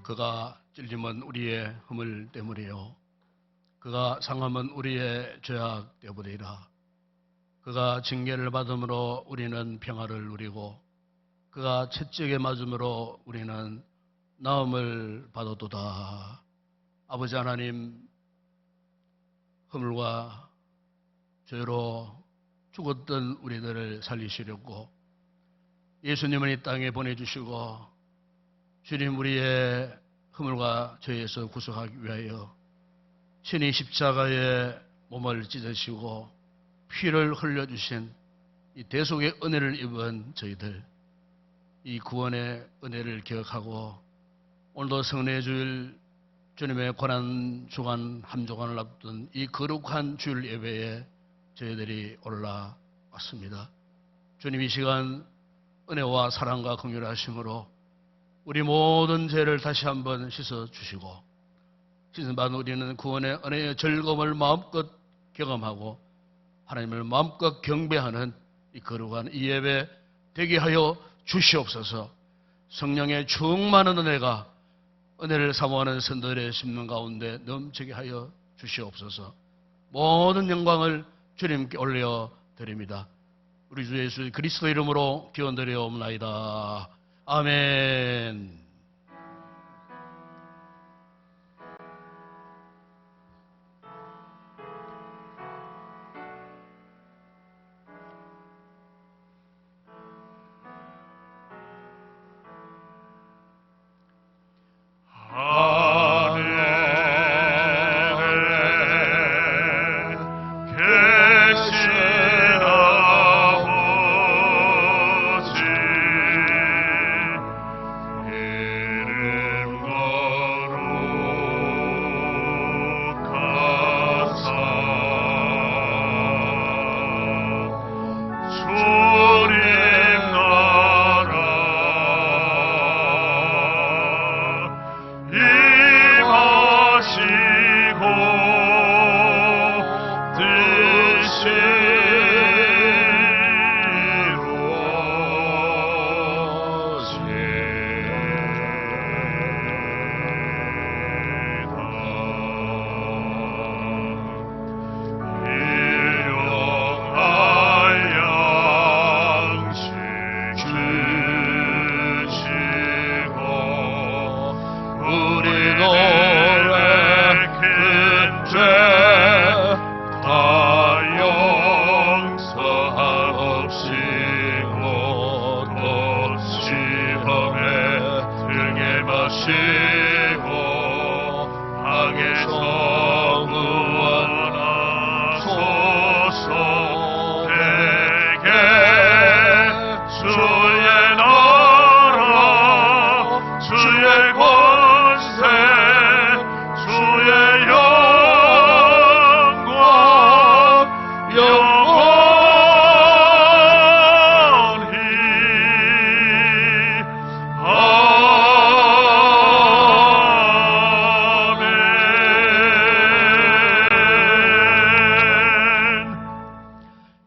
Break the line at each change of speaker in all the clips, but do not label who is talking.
그가 찔림은 우리의 허물 때문이요 그가 상함은 우리의 죄악 때문이라. 그가 징계를 받음으로 우리는 평화를 누리고 그가 채찍에 맞음으로 우리는 나음을 받았도다. 아버지 하나님, 허물과 죄로 죽었던 우리들을 살리시려고 예수님을 이 땅에 보내주시고 주님 우리의 허물과 죄에서 구속하기 위하여 신이 십자가에 몸을 찢으시고 피를 흘려주신 이 대속의 은혜를 입은 저희들, 이 구원의 은혜를 기억하고 오늘도 성례 주일 주님의 고난 주간 함주간을 앞둔 이 거룩한 주일 예배에 저희들이 올라왔습니다. 주님 이 시간 은혜와 사랑과 긍휼하심으로 우리 모든 죄를 다시 한번 씻어주시고 씻음받은 우리는 구원의 은혜의 즐거움을 마음껏 경험하고 하나님을 마음껏 경배하는 이 거룩한 이 예배 되게 하여 주시옵소서. 성령의 충만한 은혜가 은혜를 사모하는 성도들의 심령 가운데 넘치게 하여 주시옵소서. 모든 영광을 주님께 올려드립니다. 우리 주 예수 그리스도 이름으로 기원드리옵나이다. 아멘.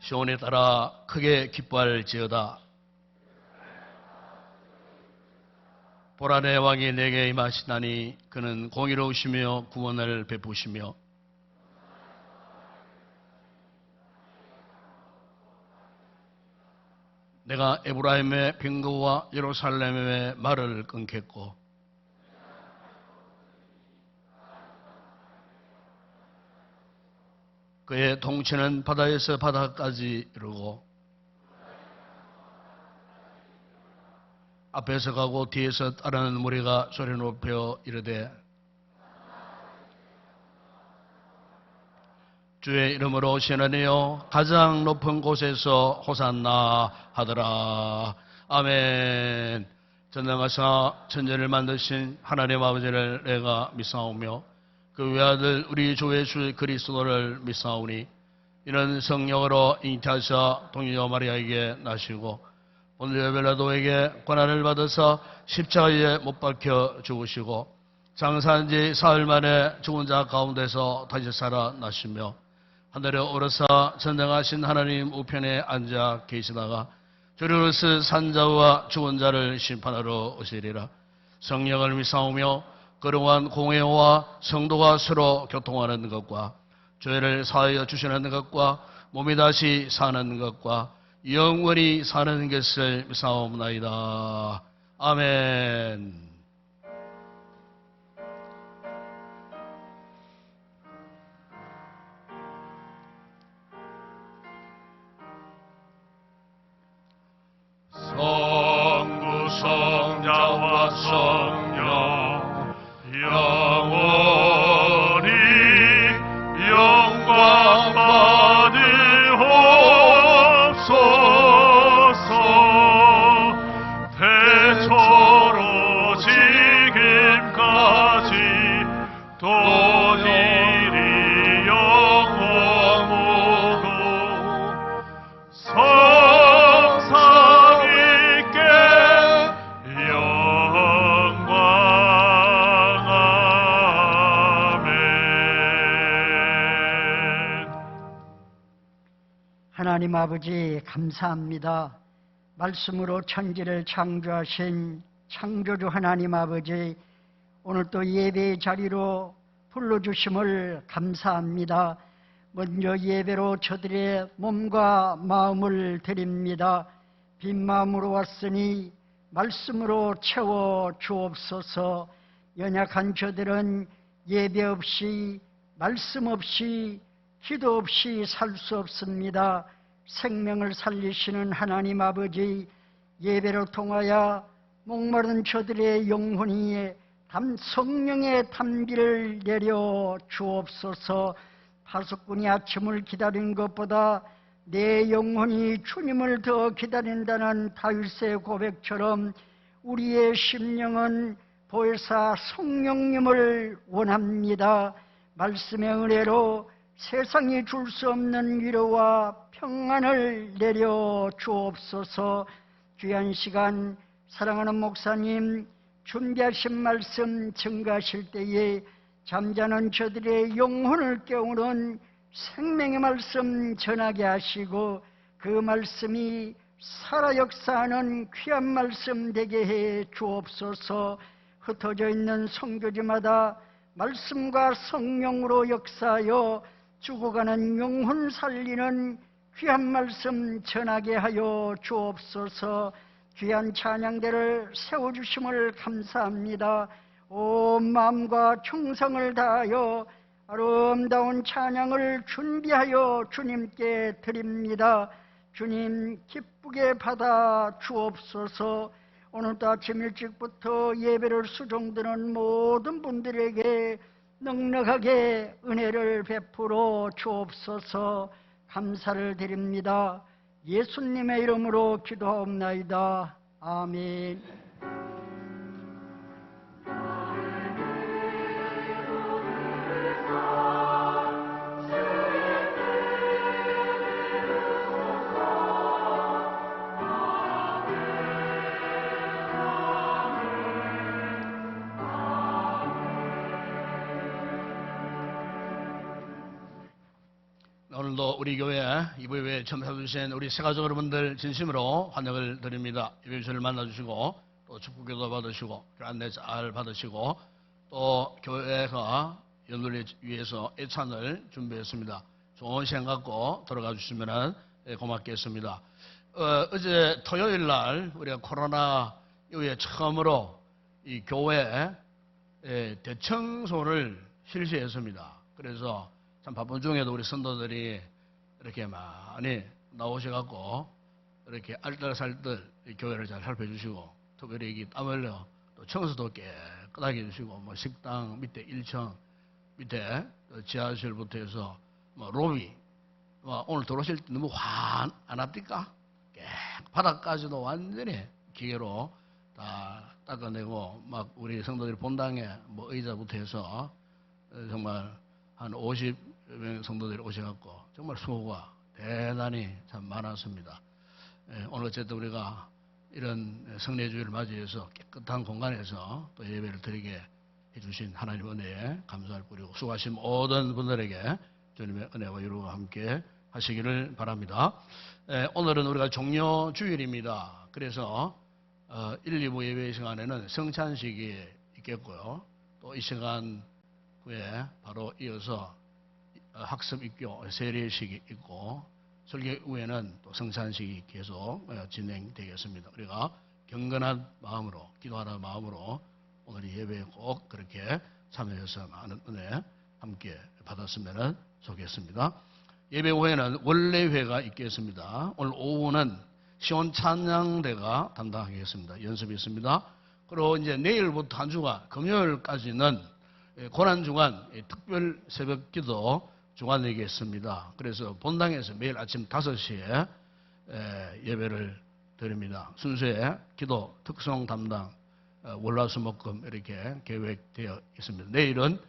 시온에 따라 크게 기뻐할지어다. 보라 내 왕이 내게 임하시나니 그는 공의로우시며 구원을 베푸시며 내가 에브라임의 병거와 예루살렘의 말을 끊겠고 그의 통치는 바다에서 바다까지 이르고 앞에서 가고 뒤에서 따르는 무리가 소리 높여 이르되 주의 이름으로 오시느니요 가장 높은 곳에서 호산나 하더라. 아멘. 전능하사 천지를 만드신 하나님 아버지를 내가 믿사오며 그 외아들 우리 주 예수 그리스도를 믿사오니 이는 성령으로 잉태하사 동유자 마리아에게 나시고 본디오 빌라도에게 고난을 받으사 십자가에 못 박혀 죽으시고 장사한 지 사흘 만에 죽은 자 가운데서 다시 살아나시며 하늘에 오르사 전능하신 하나님 우편에 앉아 계시다가 주로서 산자와 죽은 자를 심판하러 오시리라. 성령을 믿사오며 거룩한 공회와 성도가 서로 교통하는 것과 죄를 사하여 주시는 것과 몸이 다시 사는 것과 영원히 사는 것을 믿사옵나이다. 아멘. 성부 성자와 성령 영원히 영광 받으옵소서. 태초로 지금까지 도일이 영원하고 성삼위께 영광. 아멘.
하나님 아버지 감사합니다. 말씀으로 천지를 창조하신 창조주 하나님 아버지, 오늘 또 예배의 자리로 불러주심을 감사합니다. 먼저 예배로 저들의 몸과 마음을 드립니다. 빈 마음으로 왔으니 말씀으로 채워 주옵소서. 연약한 저들은 예배 없이 말씀 없이 기도 없이 살 수 없습니다. 생명을 살리시는 하나님 아버지, 예배로 통하여 목마른 저들의 영혼이 성령의 담비를 내려 주옵소서. 파수꾼이 아침을 기다린 것보다 내 영혼이 주님을 더 기다린다는 다윗의 고백처럼 우리의 심령은 보혜사 성령님을 원합니다. 말씀의 은혜로 세상이 줄 수 없는 위로와 평안을 내려 주옵소서. 귀한 시간 사랑하는 목사님 준비하신 말씀 증가하실 때에 잠자는 저들의 영혼을 깨우는 생명의 말씀 전하게 하시고 그 말씀이 살아 역사하는 귀한 말씀 되게 해 주옵소서. 흩어져 있는 선교지마다 말씀과 성령으로 역사하여 죽어가는 영혼 살리는 귀한 말씀 전하게 하여 주옵소서. 귀한 찬양대를 세워주심을 감사합니다. 온 마음과 충성을 다하여 아름다운 찬양을 준비하여 주님께 드립니다. 주님 기쁘게 받아 주옵소서. 오늘도 아침 일찍부터 예배를 수종드는 모든 분들에게 넉넉하게 은혜를 베풀어 주옵소서. 감사를 드립니다. 예수님의 이름으로 기도하옵나이다. 아멘.
오늘도 우리 교회 이부예배 처음 찾아주신 우리 새가족 여러분들 진심으로 환영을 드립니다. 예배주를 만나주시고 또 축복기도 받으시고 안내 잘 받으시고 또 교회가 연도를 위해서 애찬을 준비했습니다. 좋은 시간 갖고 돌아가 주시면 고맙겠습니다. 어제 토요일 날 우리가 코로나 이후에 처음으로 이 교회 대청소를 실시했습니다. 그래서 참 바쁜 중에도 우리 선도들이 이렇게 많이 나오셔갖고 이렇게 알뜰살뜰 교회를 잘 살펴주시고 특별히 이 땀 흘려 또 청소도 깨끗하게 해주시고 뭐 식당 밑에 1층 밑에 지하실부터 해서 뭐 로비 오늘 들어오실 때 너무 화 안 왔습니까? 바닥까지도 완전히 기계로 다 닦아내고 막 우리 성도들이 본당에 뭐 의자부터 해서 정말 한 50명 성도들이 오셔갖고 정말 수고가 대단히 참 많았습니다. 오늘 어쨌든 우리가 이런 성례주일을 맞이해서 깨끗한 공간에서 또 예배를 드리게 해주신 하나님 은혜에 감사할 뿌리고 수고하신 모든 분들에게 주님의 은혜와 위로가 함께 하시기를 바랍니다. 오늘은 우리가 종료주일입니다. 그래서 1, 2부 예배 시간에는 성찬식이 있겠고요. 또 이 시간 후에 바로 이어서 학습 입교 세례식이 있고 설교 후에는 또 성찬식이 계속 진행되겠습니다. 우리가 경건한 마음으로 기도하는 마음으로 오늘 이 예배에 꼭 그렇게 참여해서 많은 은혜 함께 받았으면 좋겠습니다. 예배 후에는 원래회가 있겠습니다. 오늘 오후는 시온 찬양대가 담당하겠습니다. 연습이 있습니다. 그리고 이제 내일부터 한 주간 금요일까지는 고난주간 특별 새벽 기도 주간이겠습니다. 그래서 본당에서 매일 아침 5시에 예배를 드립니다. 순서에 기도 특송 담당 월화수목금 이렇게 계획되어 있습니다. 내일은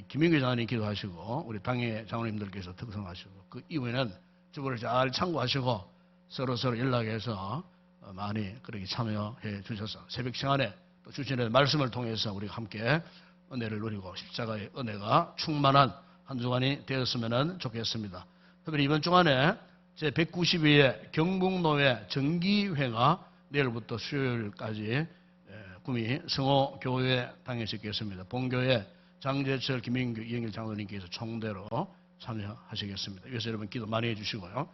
김인규 장로님 기도하시고 우리 당의 장로님들께서 특성하시고 그 이후에는 주보를 잘 참고하시고 서로 연락해서 많이 그렇게 참여해 주셔서 새벽 시간에 또 주신의 말씀을 통해서 우리가 함께 은혜를 누리고 십자가의 은혜가 충만한 한 주간이 되었으면 좋겠습니다. 특별히 이번 주간에 제192회 경북노회 정기회가 내일부터 수요일까지 구미 성호교회 당에서 있겠습니다. 본교회 장재철, 김인규, 이영일 장로님께서 총대로 참여하시겠습니다. 그래서 여러분 기도 많이 해주시고요.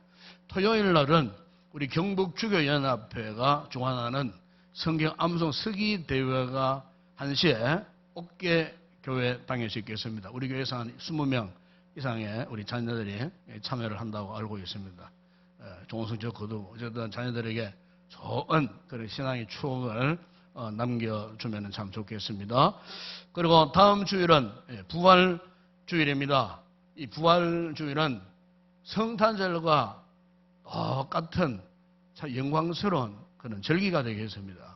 토요일 날은 우리 경북주교연합회가 주관하는 성경 암송 서기 대회가 1시에 옥계교회 당에서 있겠습니다. 우리 교회에서 한 20명 이상의 우리 자녀들이 참여를 한다고 알고 있습니다. 좋은 성적 거두고 어쨌든 자녀들에게 좋은 그런 신앙의 추억을 남겨주면 참 좋겠습니다. 그리고 다음 주일은 부활주일입니다. 이 부활주일은 성탄절과 똑같은 참 영광스러운 그런 절기가 되겠습니다.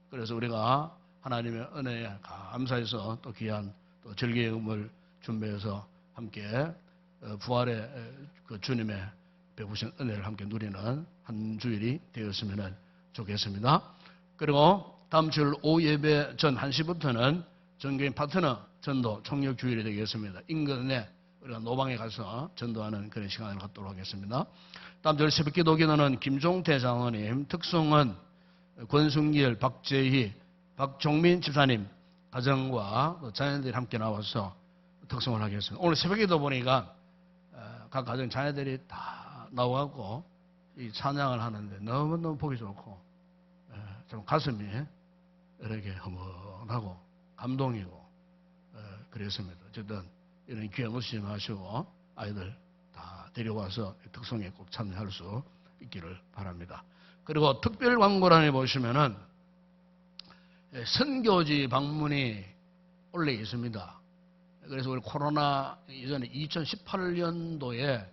그래서 우리가 하나님의 은혜에 감사해서 또 귀한 또 절기음을 준비해서 함께 부활의 그 주님의 베푸신 은혜를 함께 누리는 한 주일이 되었으면 좋겠습니다. 그리고 다음 주일 오후 예배 전 1시부터는 전교인 파트너 전도 총력 주일이 되겠습니다. 인근에 우리가 노방에 가서 전도하는 그런 시간을 갖도록 하겠습니다. 다음 주일 새벽 기도 기도는 김종태 장로님, 특송은 권순길, 박재희, 박종민 집사님 가정과 자녀들이 함께 나와서 특송을 하겠습니다. 오늘 새벽 기도 보니까 각 가정 자녀들이 다 나와갖고 이 찬양을 하는데 너무너무 보기 좋고 좀 가슴이 이렇게 허문하고 감동이고 그랬습니다. 어쨌든 이런 기회 놓치지 마시고 아이들 다 데려와서 특송에 꼭 참여할 수 있기를 바랍니다. 그리고 특별 광고란에 보시면은 선교지 방문이 원래 있습니다. 그래서 우리 코로나 이전에 2018년도에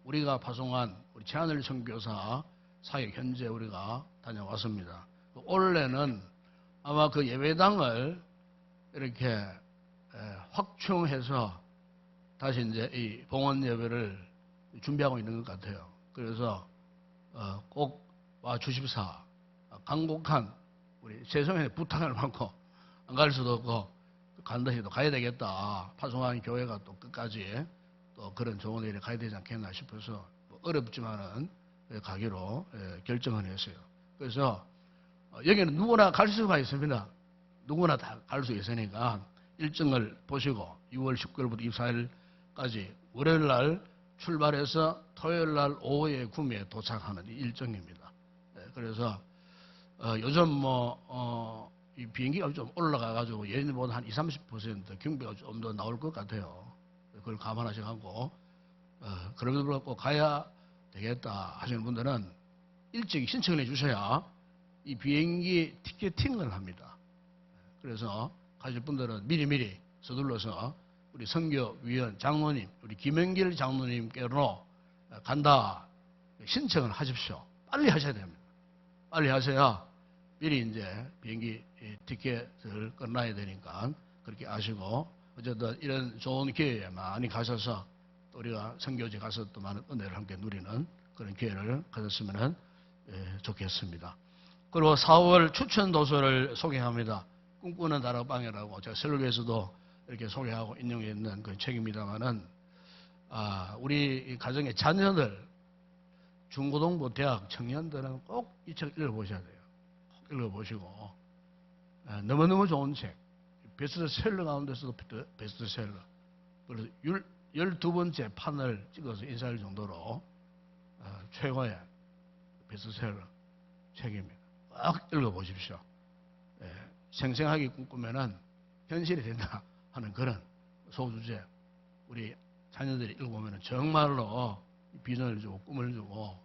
우리가 파송한 우리 최하늘 선교사 사역 현재 우리가 다녀왔습니다. 올해는 아마 그 예배당을 이렇게 확충해서 다시 이제 이 봉헌 예배를 준비하고 있는 것 같아요. 그래서 꼭 와 주십사. 간곡한 우리 죄송해서 부탁을 받고 안 갈 수도 없고 간다 해도 가야 되겠다. 파송한 교회가 또 끝까지 또 그런 좋은 일에 가야 되지 않겠나 싶어서 어렵지만은 가기로 결정을 했어요. 그래서 여기는 누구나 갈 수가 있습니다. 누구나 다 갈 수 있으니까 일정을 보시고 6월 19일부터 24일까지 월요일 날 출발해서 토요일 날 오후에 구미에 도착하는 일정입니다. 그래서 요즘 이 비행기가 좀 올라가가지고 예전보다 한 20-30% 경비가 좀 더 나올 것 같아요. 그걸 감안하셔가지고 그럼에도 불구하고 가야 되겠다 하시는 분들은 일찍 신청을 해주셔야 이 비행기 티켓팅을 합니다. 그래서 가실 분들은 미리미리 서둘러서 우리 선교위원 장로님, 우리 김영길 장로님께로 간다 신청을 하십시오. 빨리 하셔야 됩니다. 빨리 하셔야 미리 이제 비행기 티켓을 끊어야 되니까 그렇게 아시고 어쨌든 이런 좋은 기회에 많이 가셔서 또 우리가 선교지 가서 또 많은 은혜를 함께 누리는 그런 기회를 가졌으면 좋겠습니다. 그리고 4월 추천 도서를 소개합니다. 꿈꾸는 다락방이라고 제가 설교에서도 이렇게 소개하고 인용해 있는 그 책입니다만은 우리 가정의 자녀들 중고등부 대학 청년들은 꼭 이 책 읽어보셔야 돼요. 읽어보시고 너무너무 좋은 책, 베스트셀러 가운데서도 베스트셀러, 그래서 12번째 판을 찍어서 인사할 정도로 최고의 베스트셀러 책입니다. 꼭 읽어보십시오. 생생하게 꿈꾸면은 현실이 된다 하는 그런 소주제, 우리 자녀들이 읽어보면 정말로 비전을 주고 꿈을 주고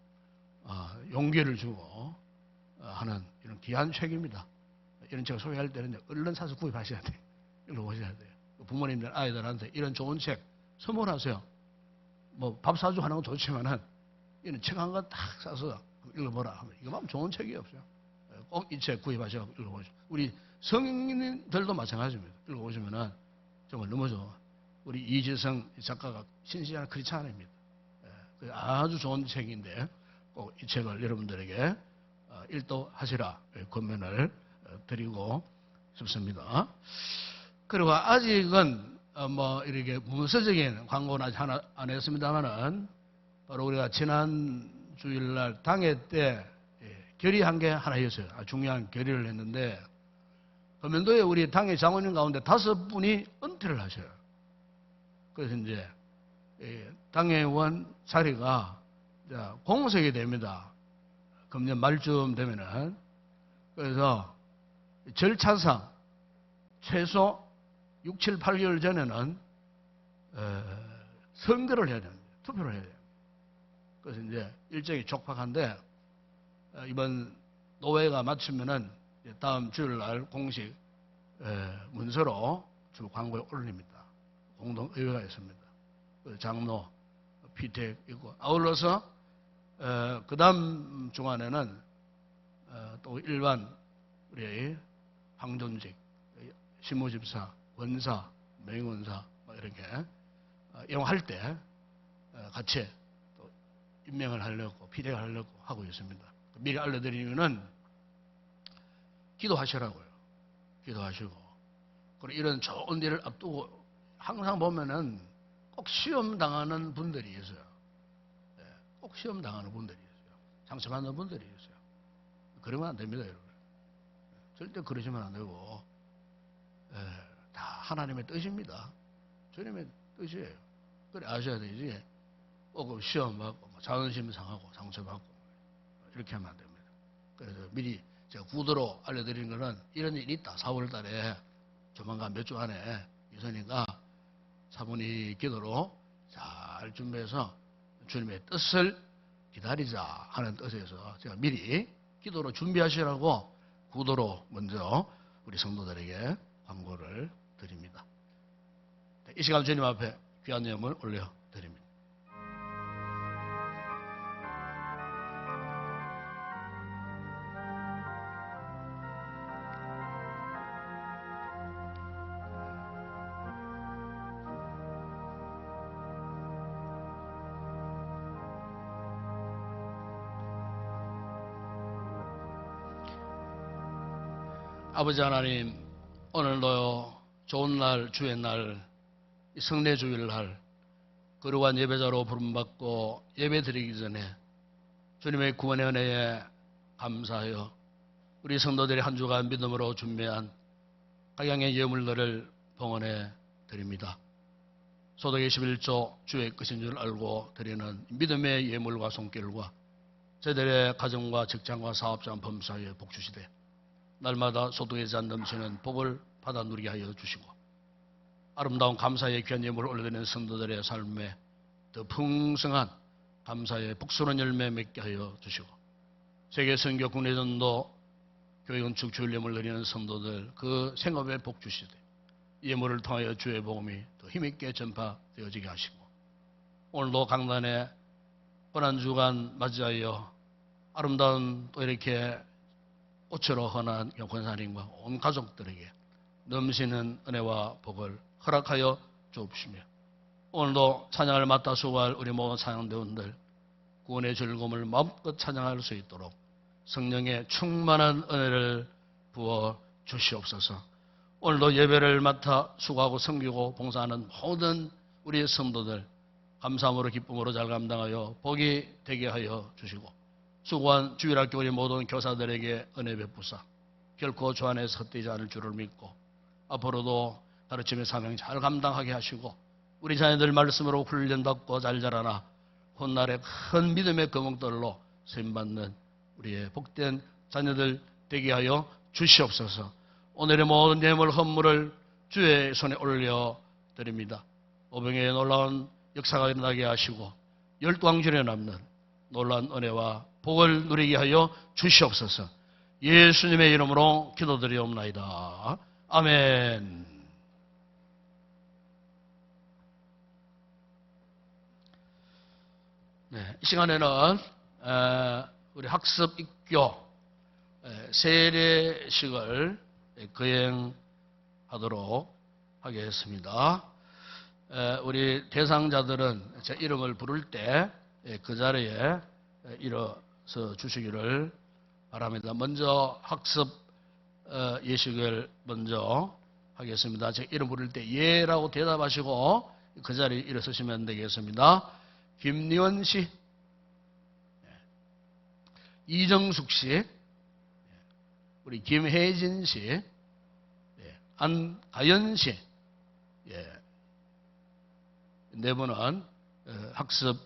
용기를 주고 하는 이런 귀한 책입니다. 이런 책을 소개할 때는 얼른 사서 구입하셔야 돼요. 읽어보셔야 돼요. 부모님들 아이들한테 이런 좋은 책 선물하세요. 뭐 밥 사주고 하는 건 좋지만은 이런 책 한 권 딱 사서 읽어보라 하면 이거만 좋은 책이 없어요. 꼭 이 책 구입하셔서 읽어보시죠. 우리 성인들도 마찬가지입니다. 읽어보시면은 정말 너무 좋아. 우리 이재성 작가가 신시한 크리스찬입니다. 아주 좋은 책인데 꼭 이 책을 여러분들에게 일도하시라 권면을 드리고 싶습니다. 그리고 아직은 뭐 이렇게 문서적인 광고는 아직 하나 안 했습니다만은 바로 우리가 지난 주일날 당회 때 결의한 게 하나 있어요. 아주 중요한 결의를 했는데 금년도에 우리 당회 장로님 가운데 5분이 은퇴를 하셔요. 그래서 이제 당회원 자리가 공석이 됩니다. 금년 말쯤 되면은. 그래서 절차상 최소 6, 7, 8개월 전에는 선거를 해야 됩니다. 투표를 해야 돼요. 그래서 이제 일정이 촉박한데 이번 노회가 마치면은 다음 주일날 공식 문서로 주 광고에 올립니다. 공동의회가 있습니다. 장로, 피택 있고 아울러서 그 다음 주간에는 또 일반 우리 황존직, 신무집사, 원사, 명의원사 이렇게 이용할 때 같이 또 임명을 하려고 피택을 하려고 하고 있습니다. 미리 알려드리면은 기도하시라고요. 기도하시고 그리고 이런 좋은 일을 앞두고 항상 보면은 꼭 시험 당하는 분들이 있어요. 꼭 시험 당하는 분들이 있어요. 상처받는 분들이 있어요. 그러면 안 됩니다, 여러분. 절대 그러시면 안 되고 다 하나님의 뜻입니다. 주님의 뜻이에요. 그래 아셔야 되지. 꼭 시험 받고 자존심 상하고 상처받고 이렇게 하면 안 됩니다. 그래서 미리 제가 구도로 알려드리는 것은 이런 일이 있다. 4월 달에 조만간 몇 주 안에 있으니까 사모님 기도로 잘 준비해서 주님의 뜻을 기다리자 하는 뜻에서 제가 미리 기도로 준비하시라고 구도로 먼저 우리 성도들에게 광고를 드립니다. 이 시간 주님 앞에 귀한 예물 올려드립니다. 아버지 하나님, 오늘도요 좋은 날, 주의 날, 성례 주일날 거룩한 예배자로 부름받고 예배드리기 전에 주님의 구원의 은혜에 감사하여 우리 성도들이 한 주간 믿음으로 준비한 각양의 예물들을 봉헌해 드립니다. 소득의 11조 주의 것인 줄 알고 드리는 믿음의 예물과 손길과 저희들의 가정과 직장과 사업자 범사에 복 주시되 날마다 소득의 잔 넘치는 복을 받아 누리게 하여 주시고 아름다운 감사의 귀한 예물을 올려드리는 성도들의 삶에 더 풍성한 감사의 복스러운 열매 맺게 하여 주시고 세계 선교 국내전도 교회 건축 주일 예물 드리는 성도들 그 생업에 복 주시되 예물을 통하여 주의 복음이 더 힘있게 전파되어지게 하시고 오늘도 강단에 고난주간 맞이하여 아름다운 또 이렇게 꽃으로 헌한 권사님과 온 가족들에게 넘치는 은혜와 복을 허락하여 주옵시며 오늘도 찬양을 맡아 수고할 우리 모든 찬양대원들 구원의 즐거움을 마음껏 찬양할 수 있도록 성령의 충만한 은혜를 부어 주시옵소서. 오늘도 예배를 맡아 수고하고 섬기고 봉사하는 모든 우리 성도들 감사함으로 기쁨으로 잘 감당하여 복이 되게 하여 주시고 수고한 주일학교 우리 모든 교사들에게 은혜 베푸사 결코 주 안에서 헛되지 않을 줄을 믿고 앞으로도 가르침의 사명 잘 감당하게 하시고 우리 자녀들 말씀으로 훈련받고 잘 자라나 훗날에 큰 믿음의 거목들로 쓰임받는 우리의 복된 자녀들 되게 하여 주시옵소서. 오늘의 모든 예물 헌물을 주의 손에 올려드립니다. 오병의 놀라운 역사가 일어나게 하시고 열광줄에 남는 놀라운 은혜와 복을 누리게 하여 주시옵소서. 예수님의 이름으로 기도드리옵나이다. 아멘. 네, 이 시간에는 우리 학습 입교 세례식을 거행하도록 하겠습니다. 우리 대상자들은 제 이름을 부를 때 그 자리에 일어서 주시기를 바랍니다. 먼저 학습 예식을 먼저 하겠습니다. 제 이름 부를 때 예라고 대답하시고 그 자리에 일어서시면 되겠습니다. 김리원 씨, 이정숙 씨, 우리 김혜진 씨, 안가연 씨, 네 분은 학습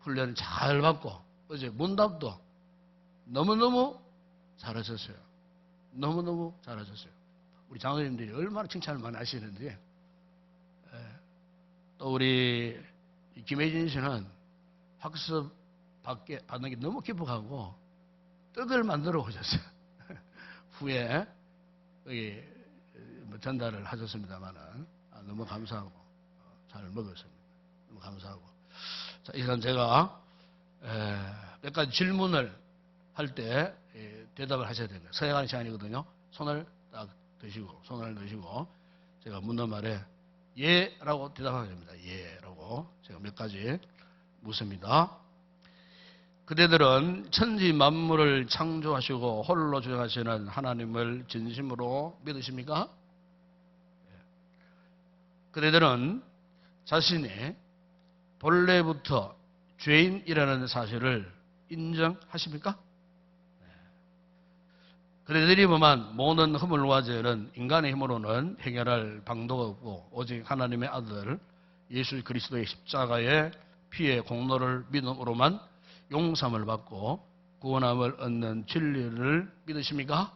훈련을 잘 받고 어제 문답도 너무너무 잘하셨어요. 너무너무 잘하셨어요. 우리 장로님들이 얼마나 칭찬을 많이 하시는지. 또 우리 김혜진 씨는 학습 받는 게 너무 기뻐하고 떡을 만들어 오셨어요. 후에 여기 전달을 하셨습니다만은 너무 감사하고 잘 먹었습니다. 너무 감사하고. 자, 이 시간 제가 몇 가지 질문을 할 때 대답을 하셔야 됩니다. 서약하는 시간이거든요. 손을 딱 드시고 손을 넣으시고 제가 묻는 말에 예라고 대답하면 됩니다. 예라고 제가 몇 가지 묻습니다. 그대들은 천지 만물을 창조하시고 홀로 주장하시는 하나님을 진심으로 믿으십니까? 그대들은 자신이 본래부터 죄인이라는 사실을 인정하십니까? 그대들이 범한 모든 허물과 죄는 인간의 힘으로는 해결할 방도가 없고 오직 하나님의 아들 예수 그리스도의 십자가의 피의 공로를 믿음으로만 용서함을 받고 구원함을 얻는 진리를 믿으십니까?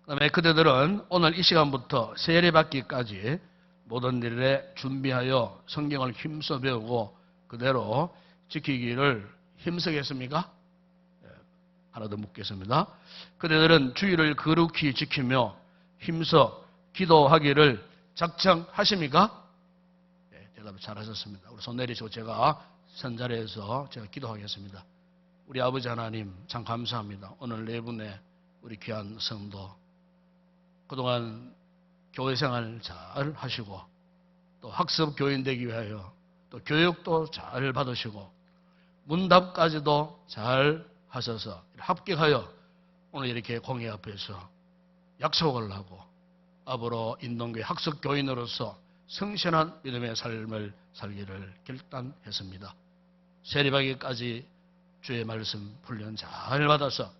그 다음에 그대들은 오늘 이 시간부터 세례받기까지 모든 일에 준비하여 성경을 힘써 배우고 그대로 지키기를 힘쓰겠습니까? 하나 더 묻겠습니다. 그대들은 주의를 거룩히 지키며 힘써 기도하기를 작정하십니까? 네, 대답 잘하셨습니다. 우리 손 내리시고 제가 선자리에서 제가 기도하겠습니다. 우리 아버지 하나님 참 감사합니다. 오늘 네 분의 우리 귀한 성도 그동안 교회생활 잘 하시고 또 학습 교인 되기 위하여 또 교육도 잘 받으시고 문답까지도 잘 하셔서 합격하여 오늘 이렇게 공회 앞에서 약속을 하고 앞으로 인동교회 학습 교인으로서 성실한 믿음의 삶을 살기를 결단했습니다. 세례받기까지 주의 말씀 훈련 잘 받아서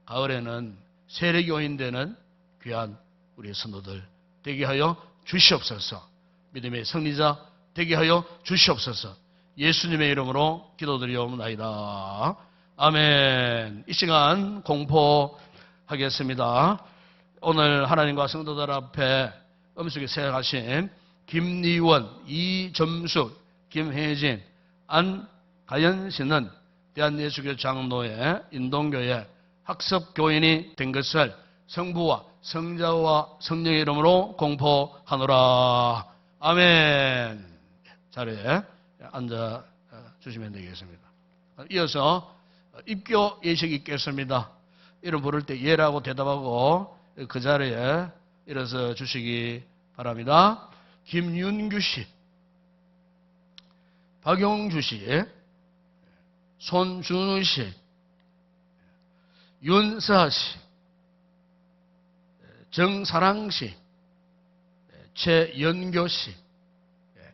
가을에는 세례교인 되는 귀한 우리 성도들 되게 하여 주시옵소서. 믿음의 승리자 되게 하여 주시옵소서. 예수님의 이름으로 기도드리옵나이다. 아멘. 이 시간 공포하겠습니다. 오늘 하나님과 성도들 앞에 음식에 세약하신 김리원, 이점숙, 김혜진, 안가연 씨는 대한예수교 장로회 인동교회 학습교인이 된 것을 성부와 성자와 성령의 이름으로 공포하노라. 아멘. 자리에 앉아 주시면 되겠습니다. 이어서 입교 예식이 있겠습니다. 이름 부를 때 예라고 대답하고 그 자리에 일어서 주시기 바랍니다. 김윤규 씨, 박용주 씨, 손준우 씨, 윤서 씨, 정사랑 씨, 최연교 씨,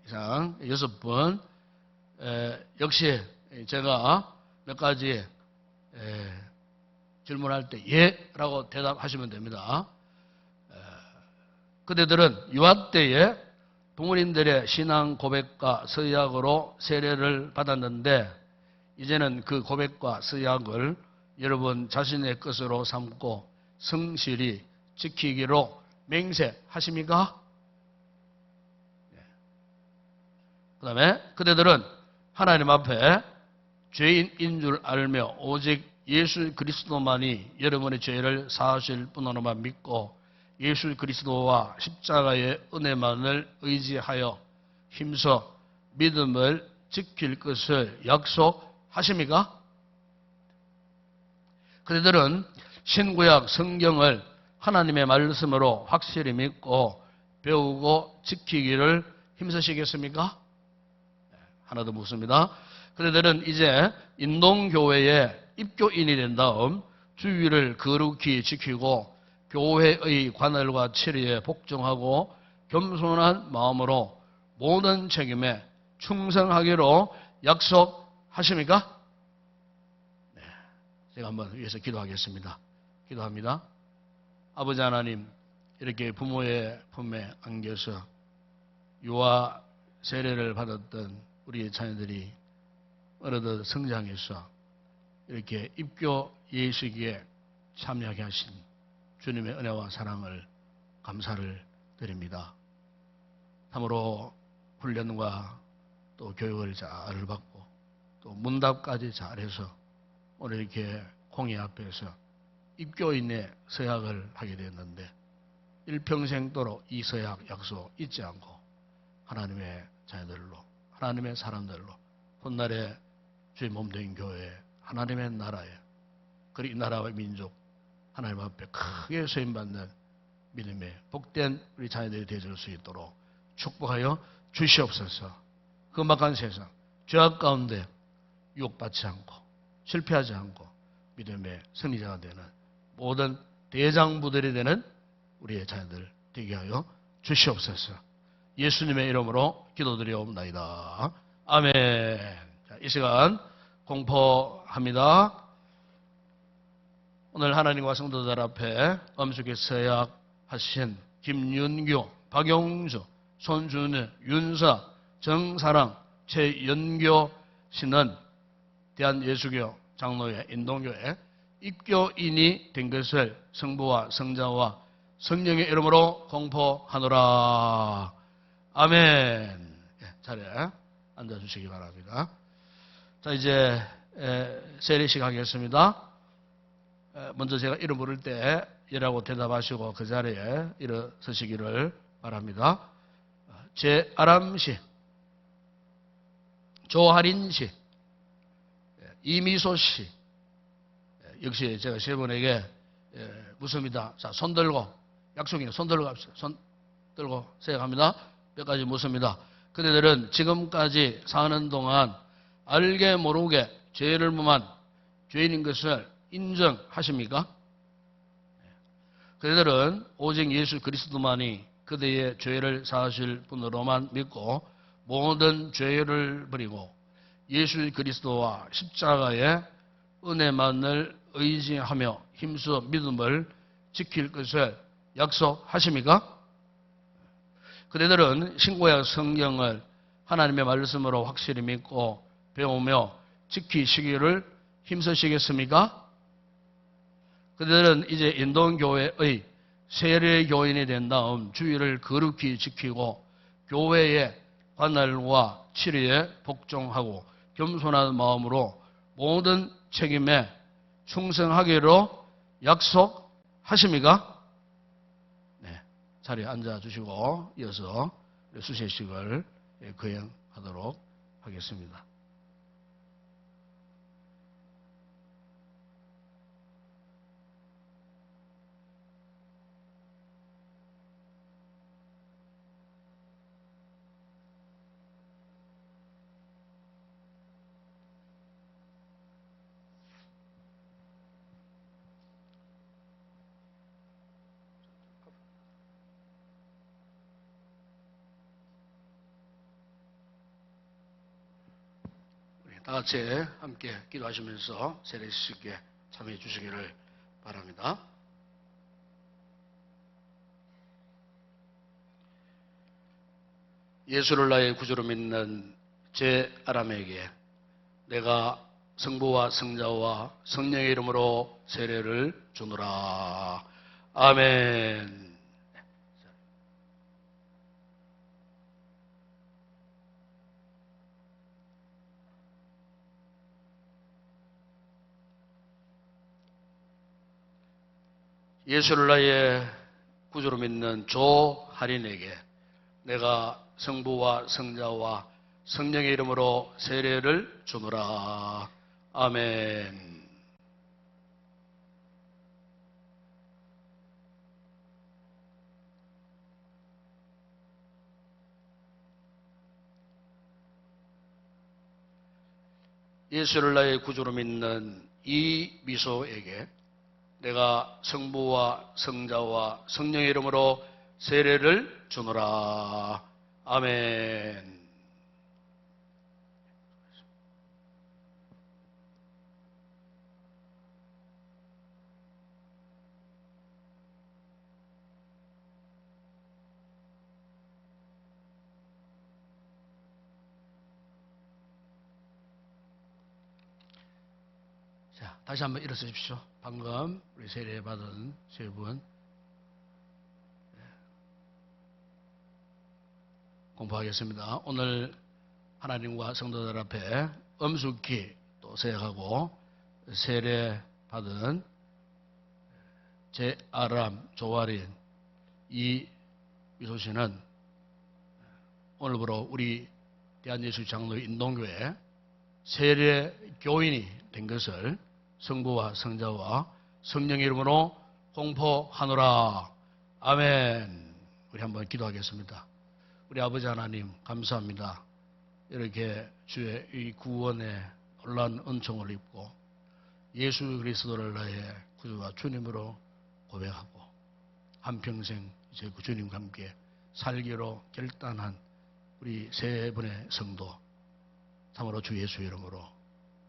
이상 6분. 역시 제가 몇 가지 질문할 때 예라고 대답하시면 됩니다. 그대들은 유아 때에 부모님들의 신앙 고백과 서약으로 세례를 받았는데 이제는 그 고백과 서약을 여러분 자신의 것으로 삼고 성실히 지키기로 맹세하십니까? 그 다음에 그대들은 하나님 앞에 죄인인 줄 알며 오직 예수 그리스도만이 여러분의 죄를 사하실 분으로만 믿고 예수 그리스도와 십자가의 은혜만을 의지하여 힘써 믿음을 지킬 것을 약속하십니까? 그대들은 신구약 성경을 하나님의 말씀으로 확실히 믿고 배우고 지키기를 힘쓰시겠습니까? 하나 더 묻습니다. 그대들은 이제 인동교회에 입교인이 된 다음 주의를 거룩히 지키고 교회의 관할과 치리에 복종하고 겸손한 마음으로 모든 책임에 충성하기로 약속하십니까? 네, 제가 한번 위해서 기도하겠습니다. 기도합니다. 아버지 하나님, 이렇게 부모의 품에 안겨서 유아 세례를 받았던 우리의 자녀들이 어느덧 성장해서 이렇게 입교 예식에 참여하게 하신 주님의 은혜와 사랑을 감사를 드립니다. 참으로 훈련과 또 교육을 잘 받고 또 문답까지 잘해서 오늘 이렇게 공의 앞에서 입교인의 서약을 하게 되었는데 일평생도록 이 서약 약속 잊지 않고 하나님의 자녀들로 하나님의 사람들로 훗날에 주의 몸된 교회 하나님의 나라에 그리고 이 나라와 민족 하나님 앞에 크게 쓰임받는 믿음의 복된 우리 자녀들이 되어줄 수 있도록 축복하여 주시옵소서. 험악한 세상 죄악 가운데 유혹받지 않고 실패하지 않고 믿음의 승리자가 되는 모든 대장부들이 되는 우리의 자녀들 되게 하여 주시옵소서. 예수님의 이름으로 기도드리옵나이다. 아멘. 자, 이 시간 공포합니다. 오늘 하나님과 성도들 앞에 엄숙히 서약하신 김윤규, 박용주, 손준우, 윤사, 정사랑, 최연교 씨는 대한예수교 장로회 인동교회 입교인이 된 것을 성부와 성자와 성령의 이름으로 공포하노라. 아멘. 자리에 앉아주시기 바랍니다. 자, 이제 세례식 하겠습니다. 먼저 제가 이름 부를 때 이라고 대답하시고 그 자리에 일어서시기를 바랍니다. 제아람 씨, 조하린 씨, 이미소 씨, 역시 제가 세 분에게 묻습니다. 자, 손 들고, 약속이네. 손 들고 갑시다. 손 들고 생각합니다. 몇 가지 묻습니다. 그대들은 지금까지 사는 동안 알게 모르게 죄를 범한 죄인인 것을 인정하십니까? 그대들은 오직 예수 그리스도만이 그대의 죄를 사하실 분으로만 믿고 모든 죄를 버리고 예수 그리스도와 십자가의 은혜만을 의지하며 힘써 믿음을 지킬 것을 약속하십니까? 그대들은 신구약 성경을 하나님의 말씀으로 확실히 믿고 배우며 지키시기를 힘쓰시겠습니까? 그들은 이제 인동교회의 세례교인이 된 다음 주의를 거룩히 지키고 교회의 관할과 치리에 복종하고 겸손한 마음으로 모든 책임에 충성하기로 약속하십니까? 네, 자리에 앉아주시고 이어서 수세식을 거행하도록 하겠습니다. 다 같이 함께 기도하시면서 세례식에 참여해 주시기를 바랍니다. 예수를 나의 구주로 믿는 제 아람에게 내가 성부와 성자와 성령의 이름으로 세례를 주노라. 아멘. 예수를 나의 구주로 믿는 조할인에게 내가 성부와 성자와 성령의 이름으로 세례를 주노라. 아멘. 예수를 나의 구주로 믿는 이미소에게 내가 성부와 성자와 성령의 이름으로 세례를 주노라. 아멘. 자, 다시 한번 일어서십시오. 방금 우리 세례 받은 세 분 공부하겠습니다. 오늘 하나님과 성도들 앞에 엄숙히 또 생각하고 세례 받은 제 아람 조아린 이미소 씨는 오늘부로 우리 대한예수 장로 인동교회 세례 교인이 된 것을 성부와 성자와 성령의 이름으로 공포하노라. 아멘. 우리 한번 기도하겠습니다. 우리 아버지 하나님 감사합니다. 이렇게 주의 이 구원의 놀라운 은총을 입고 예수 그리스도를 나의 구주와 주님으로 고백하고 한평생 이제 그 주님과 함께 살기로 결단한 우리 세 분의 성도 참으로 주 예수 이름으로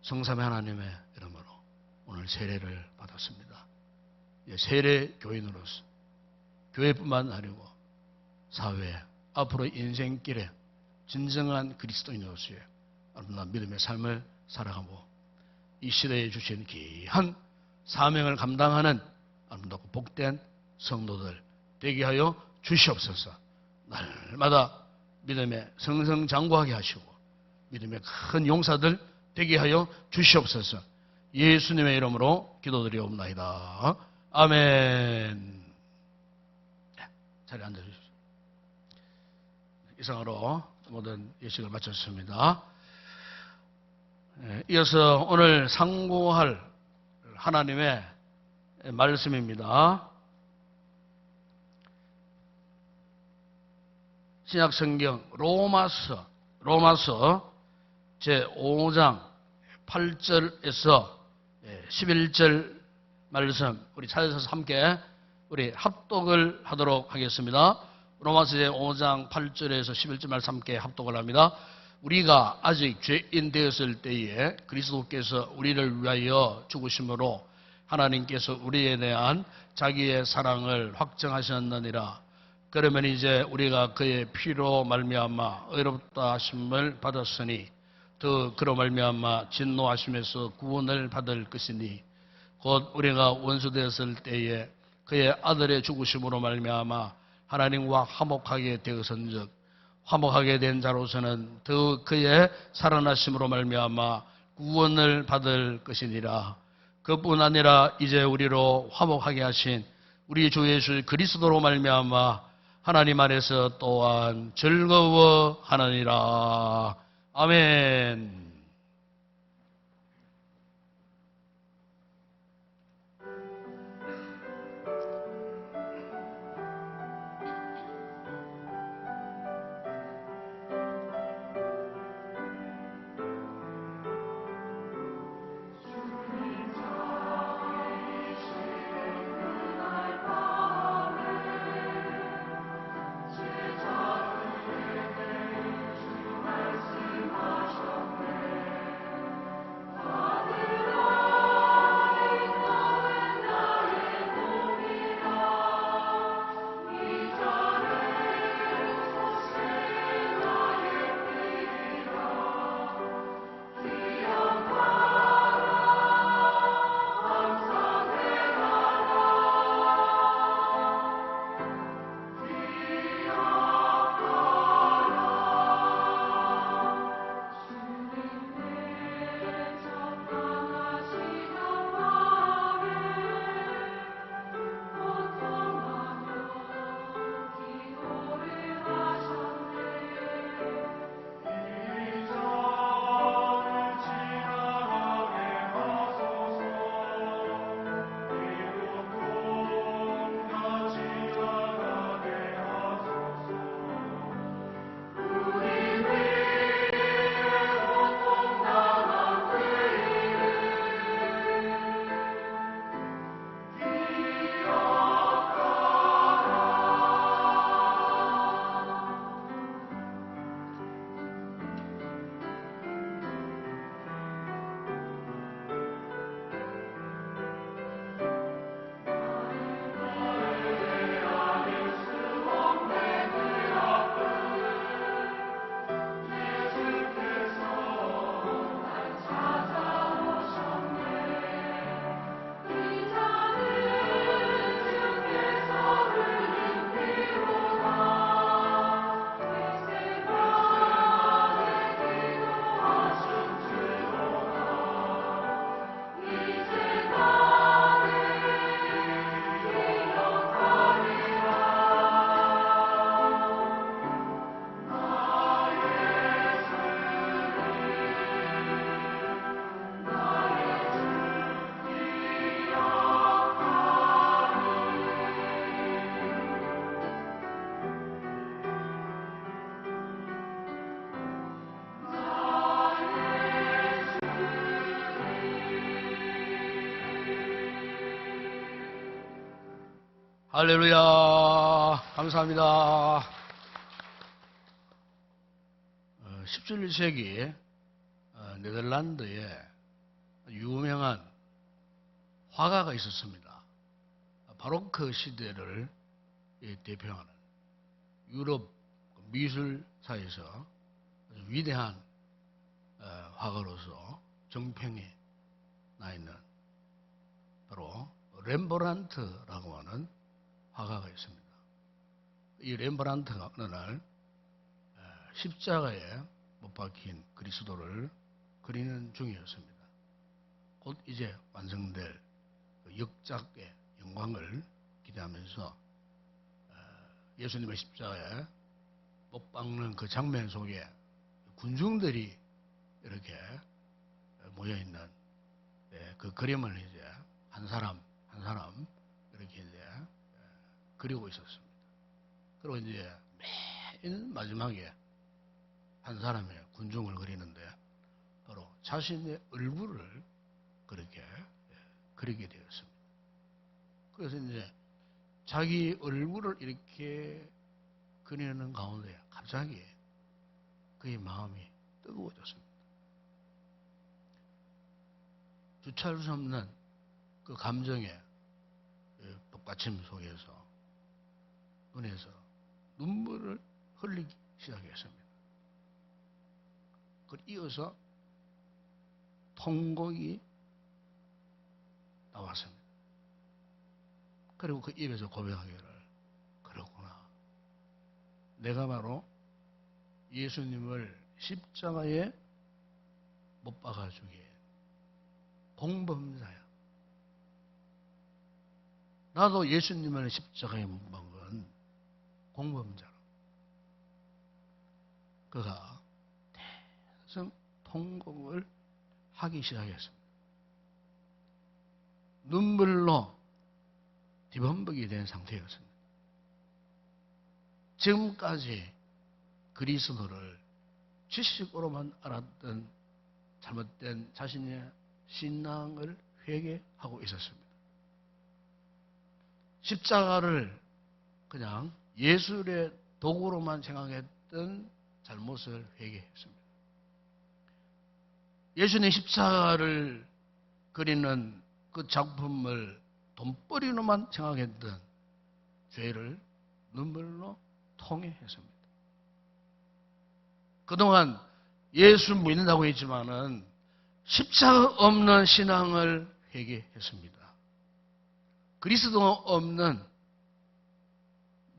성삼위 하나님의 이름으로 오늘 세례를 받았습니다. 세례 교인으로서 교회뿐만 아니고 사회 앞으로 인생길에 진정한 그리스도인으로서의 아름다운 믿음의 삶을 살아가고 이 시대에 주신 귀한 사명을 감당하는 아름답고 복된 성도들 되게 하여 주시옵소서. 날마다 믿음에 성성장구하게 하시고 믿음의 큰 용사들 되게 하여 주시옵소서. 예수님의 이름으로 기도드리옵나이다. 아멘. 자리에 앉아주십시오. 이상으로 모든 예식을 마쳤습니다. 이어서 오늘 상고할 하나님의 말씀입니다. 신약성경 로마서 제5장 8절에서 11절 말씀 우리 찾아서 함께 우리 합독을 하도록 하겠습니다. 로마서 제5장 8절에서 11절 말씀 함께 합독을 합니다. 우리가 아직 죄인 되었을 때에 그리스도께서 우리를 위하여 죽으심으로 하나님께서 우리에 대한 자기의 사랑을 확정하셨느니라. 그러면 이제 우리가 그의 피로 말미암아 의롭다 하심을 받았으니 더 그로 말미암아 진노하심에서 구원을 받을 것이니 곧 우리가 원수 되었을 때에 그의 아들의 죽으심으로 말미암아 하나님과 화목하게 되었은즉 화목하게 된 자로서는 더 그의 살아나심으로 말미암아 구원을 받을 것이니라. 그뿐 아니라 이제 우리로 화목하게 하신 우리 주 예수 그리스도로 말미암아 하나님 안에서 또한 즐거워하느니라. 아멘. 할렐루야. 감사합니다. 17세기 네덜란드에 유명한 화가가 있었습니다. 바로크 시대를 대표하는 유럽 미술사에서 아주 위대한 화가로서 정평에 나 있는 바로 렘브란트라고 하는 화가가 있습니다. 이 렘브란트가 어느 날 십자가에 못 박힌 그리스도를 그리는 중이었습니다. 곧 이제 완성될 그 역작의 영광을 기대하면서 예수님의 십자가에 못 박는 그 장면 속에 군중들이 이렇게 모여있는 그 그림을 이제 한 사람 한 사람 이렇게 이제 그리고 있었습니다. 그리고 이제 맨 마지막에 한 사람의 군중을 그리는데 바로 자신의 얼굴을 그렇게 그리게 되었습니다. 그래서 이제 자기 얼굴을 이렇게 그리는 가운데 갑자기 그의 마음이 뜨거워졌습니다. 주체할 수 없는 그 감정의 복받침 속에서 눈에서 눈물을 흘리기 시작했습니다. 그걸 이어서 통곡이 나왔습니다. 그리고 그 입에서 고백하기를, 그렇구나, 내가 바로 예수님을 십자가에 못 박아주기에 공범자야. 나도 예수님을 십자가에 못 박은 공범자라. 그가 대성 통곡을 하기 시작했습니다. 눈물로 뒤범벅이 된 상태였습니다. 지금까지 그리스도를 지식으로만 알았던 잘못된 자신의 신앙을 회개하고 있었습니다. 십자가를 그냥 예술의 도구로만 생각했던 잘못을 회개했습니다. 예수님의 십자가를 그리는 그 작품을 돈벌이로만 생각했던 죄를 눈물로 통회했습니다. 그동안 예수 믿는다고 했지만은 십자가 없는 신앙을 회개했습니다. 그리스도 없는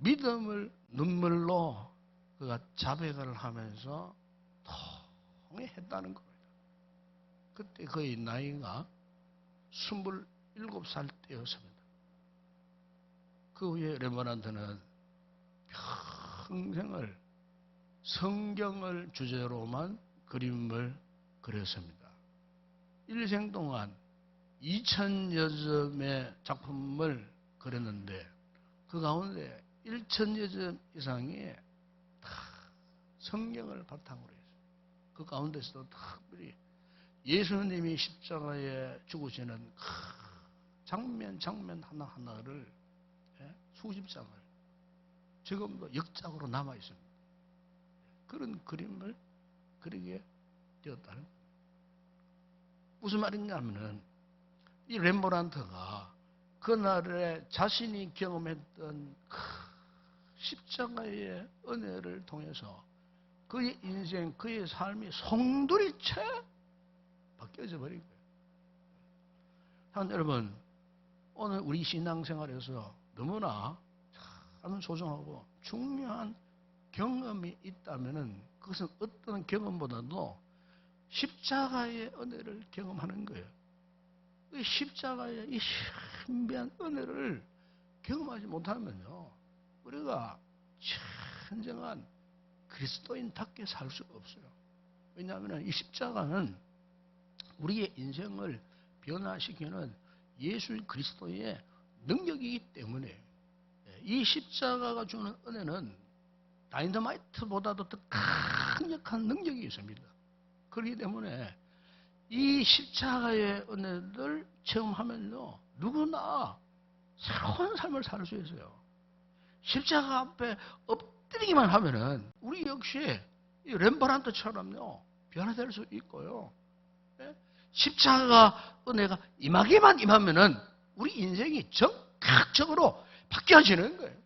믿음을 눈물로 그가 자백을 하면서 통회했다는 겁니다. 그때 그의 나이가 27살 때였습니다. 그 후에 렘브란트는 평생을 성경을 주제로만 그림을 그렸습니다. 일생 동안 2000여 점의 작품을 그렸는데 그 가운데 1000여 점 이상이 다 성경을 바탕으로 했어요. 그 가운데서도 특별히 예수님이 십자가에 죽으시는 장면 하나하나를 수십 장을 지금도 역작으로 남아 있습니다. 그런 그림을 그리게 되었다는 겁니다. 무슨 말이냐면은 이 렘브란트가 그날에 자신이 경험했던 십자가의 은혜를 통해서 그의 인생, 그의 삶이 송두리째 바뀌어져 버린 거예요. 여러분, 오늘 우리 신앙생활에서 너무나 참 소중하고 중요한 경험이 있다면은 그것은 어떤 경험보다도 십자가의 은혜를 경험하는 거예요. 이 십자가의 이 신비한 은혜를 경험하지 못하면요, 우리가 진정한 그리스도인답게 살 수 없어요. 왜냐하면 이 십자가는 우리의 인생을 변화시키는 예수 그리스도의 능력이기 때문에 이 십자가가 주는 은혜는 다이너마이트보다도 더 강력한 능력이 있습니다. 그렇기 때문에 이 십자가의 은혜를 체험하면요, 누구나 새로운 삶을 살 수 있어요. 십자가 앞에 엎드리기만 하면은 우리 역시 이 렘브란트처럼요 변화될 수 있고요. 예? 십자가 은혜가 임하기만 임하면은 우리 인생이 적극적으로 바뀌어지는 거예요.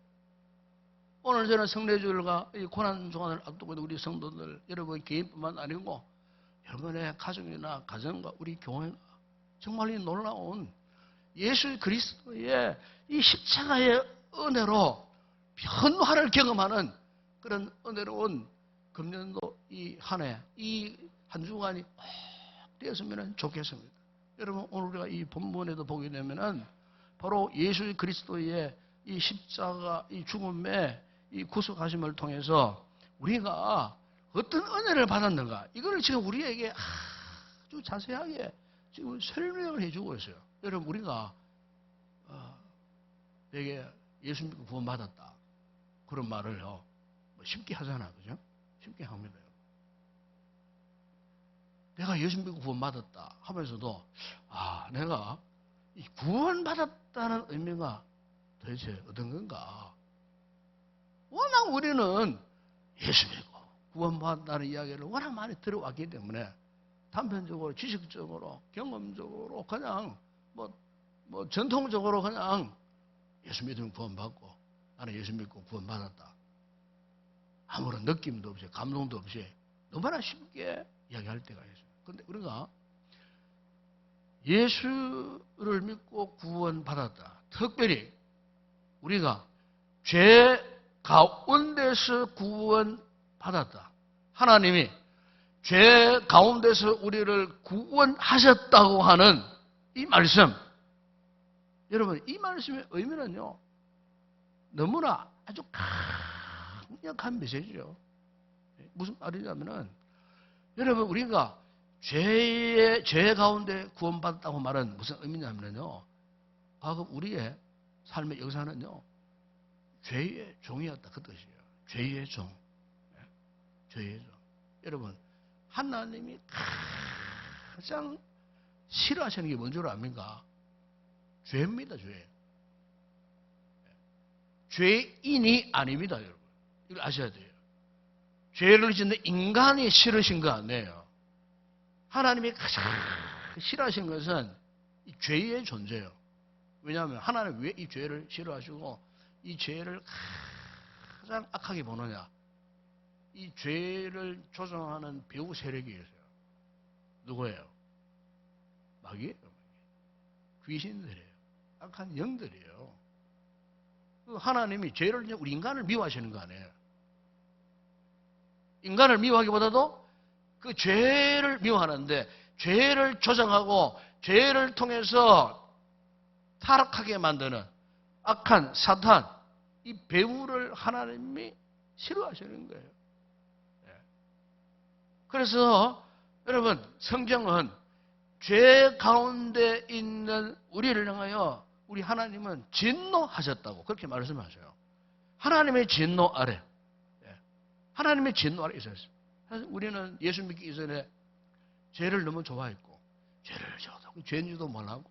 오늘 저는 성례주일과 이 고난 주간을 앞두고 있는 우리 성도들 여러분 개인뿐만 아니고 여러분의 가정이나 가정과 우리 교회가 정말 이 놀라운 예수 그리스도의 이 십자가의 은혜로 변화를 경험하는 그런 은혜로운 금년도 이 한 해, 이 한 주간이 꼭 되었으면 좋겠습니다. 여러분 오늘 우리가 이 본문에도 보게 되면은 바로 예수 그리스도의 이 십자가 이 죽음의 이 구속하심을 통해서 우리가 어떤 은혜를 받았는가 이걸 지금 우리에게 아주 자세하게 지금 설명을 해주고 있어요. 여러분 우리가 되게 예수 믿고 구원받았다 그런 말을요 쉽게 하잖아, 그죠? 쉽게 합니다. 내가 예수 믿고 구원받았다 하면서도 내가 이 구원받았다는 의미가 도대체 어떤 건가? 워낙 우리는 예수 믿고 구원받았다는 이야기를 워낙 많이 들어왔기 때문에 단편적으로 지식적으로 경험적으로 그냥 뭐 전통적으로 그냥 예수 믿으면 구원받고 나는 예수 믿고 구원받았다. 아무런 느낌도 없이 감동도 없이 너무나 쉽게 이야기할 때가 있어요. 그런데 우리가 예수를 믿고 구원받았다. 특별히 우리가 죄 가운데서 구원받았다. 하나님이 죄 가운데서 우리를 구원하셨다고 하는 이 말씀. 여러분 이 말씀의 의미는요. 너무나 아주 강력한 메시지죠. 무슨 말이냐면은 여러분 우리가 죄 가운데 구원받았다고 말은 무슨 의미냐면요. 과거 우리의 삶의 역사는요. 죄의 종이었다 그 뜻이에요. 죄의 종. 죄의 종. 여러분 하나님이 가장 싫어하시는 게 뭔 줄 압니까? 죄입니다. 죄. 죄인이 아닙니다. 여러분. 이걸 아셔야 돼요. 죄를 짓는 인간이 싫으신 거 아니에요. 하나님이 가장 싫어하시는 것은 이 죄의 존재예요. 왜냐하면 하나님 왜 이 죄를 싫어하시고 이 죄를 가장 악하게 보느냐. 이 죄를 조종하는 배후 세력이 있어요. 누구예요? 마귀예요. 귀신들이에요. 악한 영들이에요. 하나님이 죄를 우리 인간을 미워하시는 거 아니에요. 인간을 미워하기보다도 그 죄를 미워하는데 죄를 조장하고 죄를 통해서 타락하게 만드는 악한 사탄 이 배후를 하나님이 싫어하시는 거예요. 그래서 여러분 성경은 죄 가운데 있는 우리를 향하여 우리 하나님은 진노하셨다고 그렇게 말씀하셔요. 하나님의 진노 아래 하나님의 진노 아래 있었어요. 사실 우리는 예수 믿기 이전에 죄를 너무 좋아했고 죄를 저도 죄인지도 몰랐고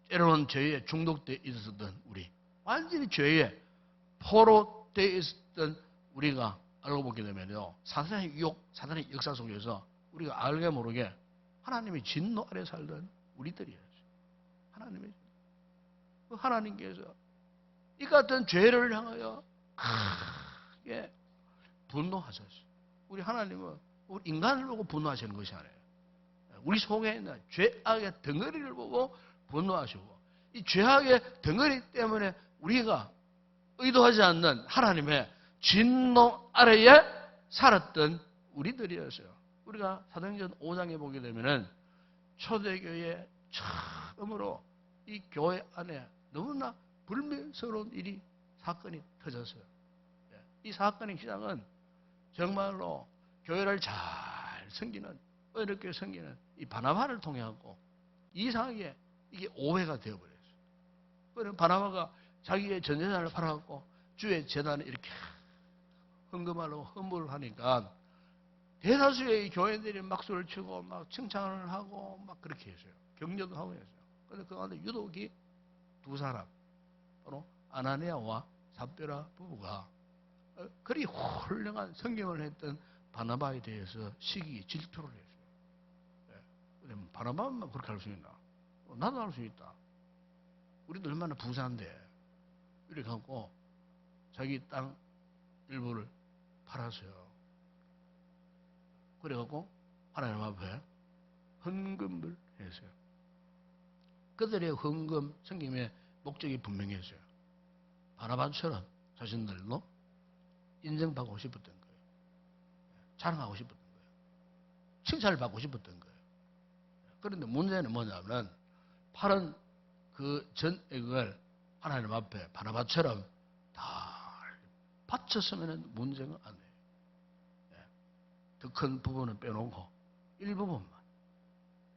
때로는 죄에 중독되어 있었던 우리 완전히 죄에 포로되어 있었던 우리가 알고 보게 되면요 사탄의 유혹, 사탄의 역사 속에서 우리가 알게 모르게 하나님의 진노 아래 살던 우리들이었어요. 하나님께서 이 같은 죄를 향하여 크게 분노하셨어요. 우리 하나님은 우리 인간을 보고 분노하시는 것이 아니에요. 우리 속에 있는 죄악의 덩어리를 보고 분노하시고 이 죄악의 덩어리 때문에 우리가 의도하지 않는 하나님의 진노 아래에 살았던 우리들이었어요. 우리가 사도행전 5장에 보게 되면은 초대교회 처음으로 이 교회 안에 너무나 불명스러운 일이 사건이 터졌어요. 이 사건의 시작은 정말로 교회를 잘 섬기는 어렵게 섬기는 이 바나바를 통해 갖고 이상하게 이게 오해가 되어버렸어요. 그래서 바나바가 자기의 전 재산을 팔아갖고 주의 재단에 이렇게 헌금하려고 헌물을 하니까 대다수의 교회들이 막소를 치고 막 칭찬을 하고 막 그렇게 했어요. 격려도 하고 했어요. 그런데 그 가운데 유독이 두 사람 바로 아나니아와 삽비라 부부가 그리 훌륭한 성경을 했던 바나바에 대해서 시기 질투를 했어요. 예. 바나바만 그렇게 할 수 있나? 나도 할 수 있다. 우리도 얼마나 부자인데 이렇게 하고 자기 땅 일부를 팔았어요. 그래갖고 하나님 앞에 헌금을 했어요. 그들의 헌금 성김의 목적이 분명했어요. 바나바처럼 자신들도 인정받고 싶었던 거예요. 자랑하고 싶었던 거예요. 칭찬을 받고 싶었던 거예요. 그런데 문제는 뭐냐면 팔은 그 전액을 하나님 앞에 바나바처럼 다 바쳤으면 문제가 아니에요. 더 큰 부분은 빼놓고 일부분만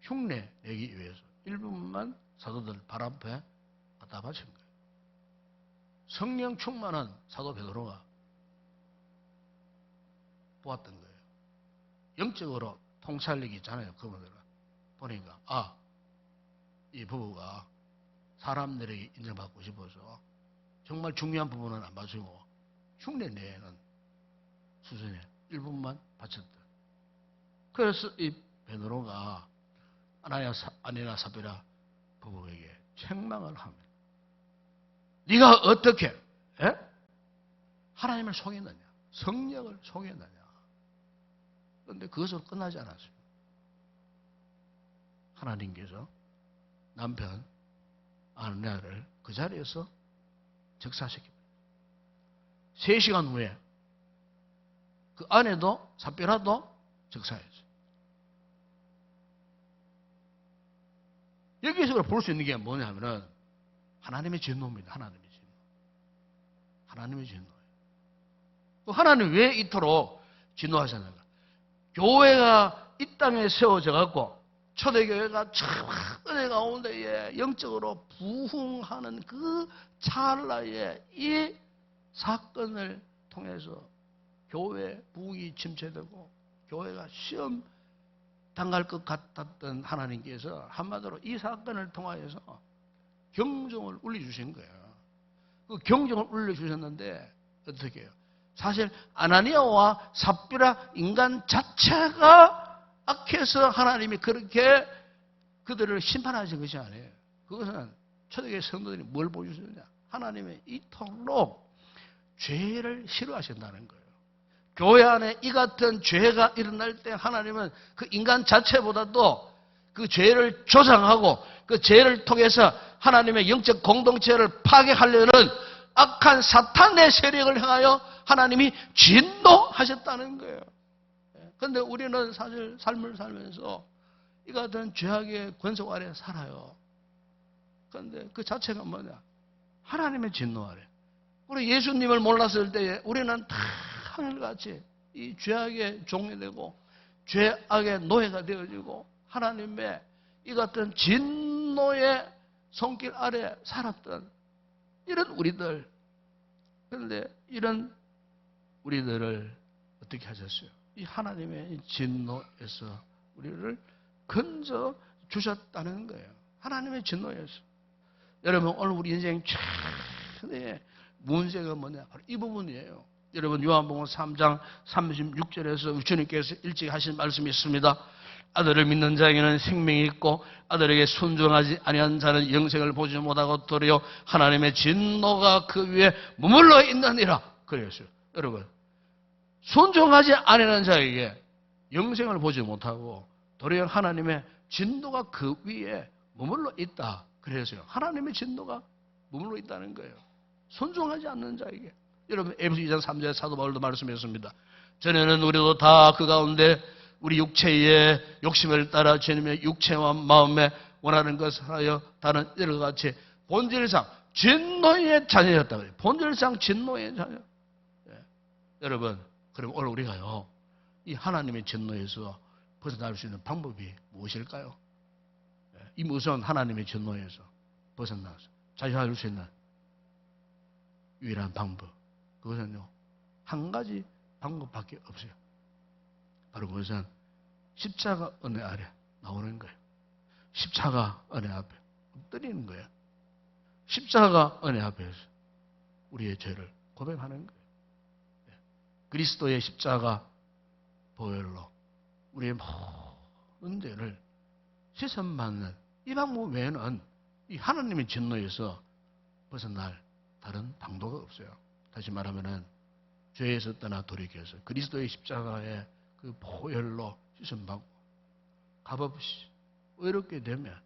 흉내 내기 위해서 일부분만 사도들 발 앞에 갖다 바친 거예요. 성령 충만한 사도 베드로가 보았던 거예요. 영적으로 통찰력이 있잖아요. 그분들은 보니까 이 부부가 사람들에게 인정받고 싶어서 정말 중요한 부분은 안 바치고 흉내 내는 수준의 일부분만 바쳤다. 그래서 이 베드로가 아니나 삽비라 부부에게 책망을 합니다. 네가 어떻게 하나님을 속였느냐? 성령을 속였느냐? 그런데 그것으로 끝나지 않았어요. 하나님께서 남편 아내를 그 자리에서 즉사시킵니다. 3시간 후에 그 아내도 삽비라도 즉사했어요. 여기서 볼 수 있는 게 뭐냐면은 하나님의 진노입니다. 하나님의 진노. 하나님의 진노예요. 하나님 왜 이토록 진노하셨는가? 교회가 이 땅에 세워져 갖고 초대교회가 참 은혜 가운데에 영적으로 부흥하는 그 찰나에 이 사건을 통해서 교회 부흥이 침체되고 교회가 시험 당할 것 같았던 하나님께서 한마디로 이 사건을 통하여서 경종을 울려주신 거예요. 그 경종을 울려주셨는데 어떻게 해요? 사실 아나니아와 삽비라 인간 자체가 악해서 하나님이 그렇게 그들을 심판하신 것이 아니에요. 그것은 초대교회 성도들이 뭘 보여주셨느냐? 하나님의 이토록 죄를 싫어하신다는 거예요. 교회 안에 이 같은 죄가 일어날 때 하나님은 그 인간 자체보다도 그 죄를 조장하고 그 죄를 통해서 하나님의 영적 공동체를 파괴하려는 악한 사탄의 세력을 향하여 하나님이 진노하셨다는 거예요. 그런데 우리는 사실 삶을 살면서 이 같은 죄악의 권속 아래 살아요. 그런데 그 자체가 뭐냐? 하나님의 진노 아래. 우리 예수님을 몰랐을 때에 우리는 다 하늘같이 이 죄악의 종이 되고 죄악의 노예가 되어지고 하나님의 이 같은 진노의 손길 아래 살았던 이런 우리들. 그런데 이런 우리들을 어떻게 하셨어요? 이 하나님의 진노에서 우리를 건져 주셨다는 거예요. 하나님의 진노에서. 여러분 오늘 우리 인생 최대의 문제가 뭐냐? 바로 이 부분이에요. 여러분 요한복음 3장 36절에서 주님께서 일찍 하신 말씀이 있습니다. 아들을 믿는 자에게는 생명이 있고 아들에게 순종하지 아니한 자는 영생을 보지 못하고 도리어 하나님의 진노가 그 위에 머물러 있느니라. 그랬어요. 여러분 순종하지 아니하는 자에게 영생을 보지 못하고 도리어 하나님의 진노가 그 위에 머물러 있다. 그래서요. 하나님의 진노가 머물러 있다는 거예요. 순종하지 않는 자에게. 여러분 에베소 2장 3절에 사도 바울도 말씀했습니다. 전에는 우리도 다 그 가운데 우리 육체의 욕심을 따라 주님의 육체와 마음에 원하는 것을 하여 다른 여러 가지 본질상 진노의 자녀였다. 본질상 진노의 자녀. 여러분 그럼 오늘 우리가요 이 하나님의 진노에서 벗어날 수 있는 방법이 무엇일까요? 이 무서운 하나님의 진노에서 벗어나서 자유할 수 있는 유일한 방법, 그것은요 한 가지 방법밖에 없어요. 바로 그것은 십자가 은혜 아래 나오는 거예요. 십자가 은혜 앞에 엎드리는 거예요. 십자가 은혜 앞에서 우리의 죄를 고백하는 거예요. 그리스도의 십자가 보혈로 우리의 모든 죄를 씻음받는 이 방법 외에는 이 하나님의 진노에서 벗어날 다른 방도가 없어요. 다시 말하면은 죄에서 떠나 돌이켜서 그리스도의 십자가의 그 보혈로 씻음받고 값없이 의롭게 되면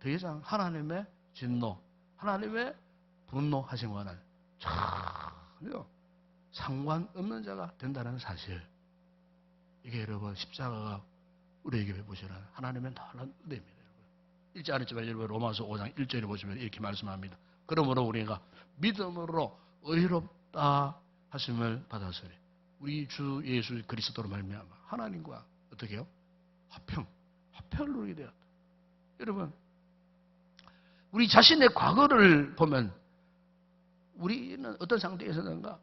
더 이상 하나님의 진노, 하나님의 분노하심과는 전혀 상관없는 자가 된다는 사실. 이게 여러분 십자가가 우리에게 베푸시는 하나님의 놀라운 은혜입니다. 여러분. 읽지 않았지만 여러분 로마서 5장 1절에 보시면 이렇게 말씀합니다. 그러므로 우리가 믿음으로 의롭다 하심을 받았으니 우리 주 예수 그리스도로 말미암아 하나님과 어떻게 해요? 화평을 누리게 되었다. 여러분 우리 자신의 과거를 보면 우리는 어떤 상태에서는가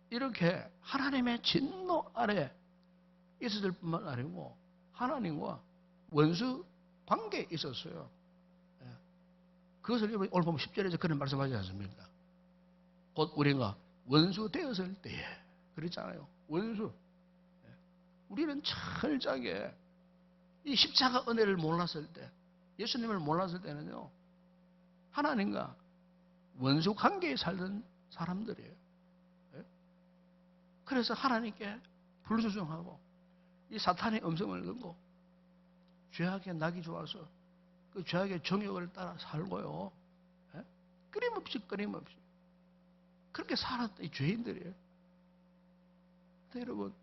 이렇게 하나님의 진노 아래 있었을 뿐만 아니고 하나님과 원수 관계에 있었어요. 그것을 오늘 보면 10절에서 그런 말씀하지 않습니까? 곧 우리가 원수 되었을 때에 그랬잖아요. 원수. 우리는 철저하게 이 십자가 은혜를 몰랐을 때 예수님을 몰랐을 때는요. 하나님과 원수 관계에 살던 사람들이에요. 그래서 하나님께 불순종하고 이 사탄의 음성을 듣고 죄악의 낙이 좋아서 그 죄악의 정욕을 따라 살고요. 끊임없이 그렇게 살았던 이 죄인들이에요. 여러분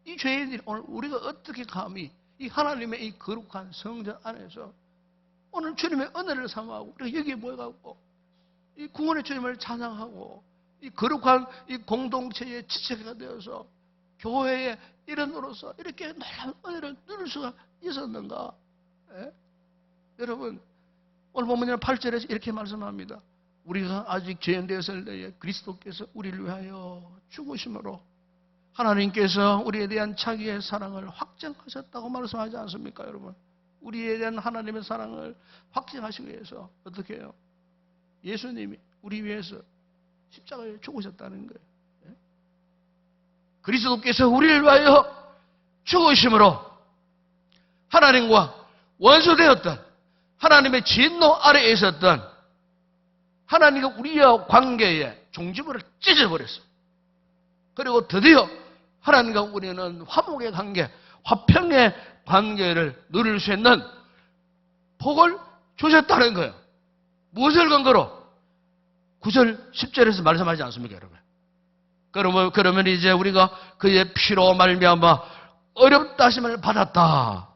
이 죄인들이 오늘 우리가 어떻게 감히 이 하나님의 이 거룩한 성전 안에서 오늘 주님의 은혜를 삼아하고 우리가 여기에 모여갖고 이 구원의 주님을 찬양하고 이 거룩한 이 공동체의 지체가 되어서 교회의 일원으로서 이렇게 놀라운 은혜를 누릴 수가 있었는가? 여러분 오늘 보면 8절에서 이렇게 말씀합니다. 우리가 아직 죄인 되었을 때에 그리스도께서 우리를 위하여 죽으심으로 하나님께서 우리에 대한 자기의 사랑을 확증하셨다고 말씀하지 않습니까, 여러분? 우리에 대한 하나님의 사랑을 확증하시기 위해서 어떻게 해요? 예수님이 우리 위해서 십자가에 죽으셨다는 거예요. 그리스도께서 우리를 위하여 죽으심으로 하나님과 원수되었던 하나님의 진노 아래에 있었던 하나님과 우리와 관계의 종지부를 찢어버렸어요. 그리고 드디어 하나님과 우리는 화목의 관계, 화평의 관계를 누릴 수 있는 복을 주셨다는 거예요. 무엇을 근거로? 9절, 10절에서 말씀하지 않습니까, 여러분? 그러면 이제 우리가 그의 피로 말미암아 어렵다 하심을 받았다.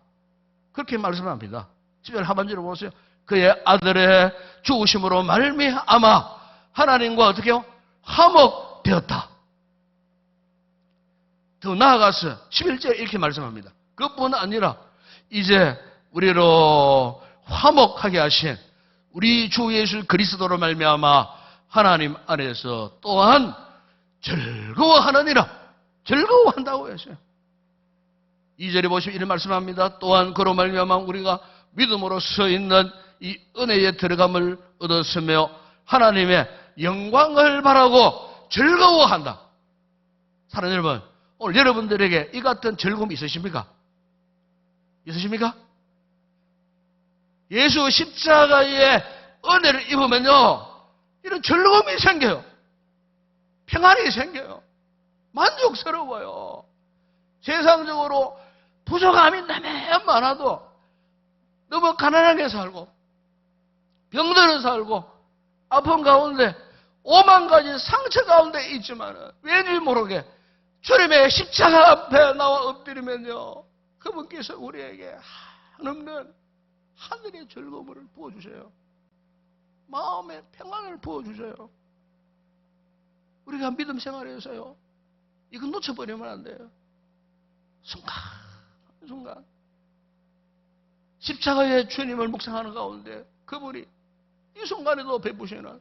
그렇게 말씀합니다. 10절 하반절을 보세요. 그의 아들의 죽으심으로 말미암아 하나님과 어떻게 해요? 화목되었다. 더 나아가서 11절 이렇게 말씀합니다. 그것뿐 아니라 이제 우리로 화목하게 하신 우리 주 예수 그리스도로 말미암아 하나님 안에서 또한 즐거워하느니라. 즐거워한다고 했어요. 2절에 보시면 이런 말씀합니다. 또한 그로 말미암아 우리가 믿음으로 서 있는 이 은혜에 들어감을 얻었으며 하나님의 영광을 바라고 즐거워한다. 사랑하는 여러분, 오늘 여러분들에게 이 같은 즐거움이 있으십니까? 있으십니까? 예수 십자가의 은혜를 입으면요, 이런 즐거움이 생겨요. 평안이 생겨요. 만족스러워요. 세상적으로 부족함이 너무 많아도 너무 가난하게 살고 병들어 살고 아픈 가운데 오만 가지 상처 가운데 있지만 왠지 모르게 주님의 십자가 앞에 나와 엎드리면요, 그분께서 우리에게 한없는 하늘의 즐거움을 부어주세요. 마음의 평안을 부어주세요. 우리가 믿음 생활에서요, 이거 놓쳐버리면 안 돼요. 순간 십자가의 주님을 묵상하는 가운데 그분이 이 순간에도 베푸시는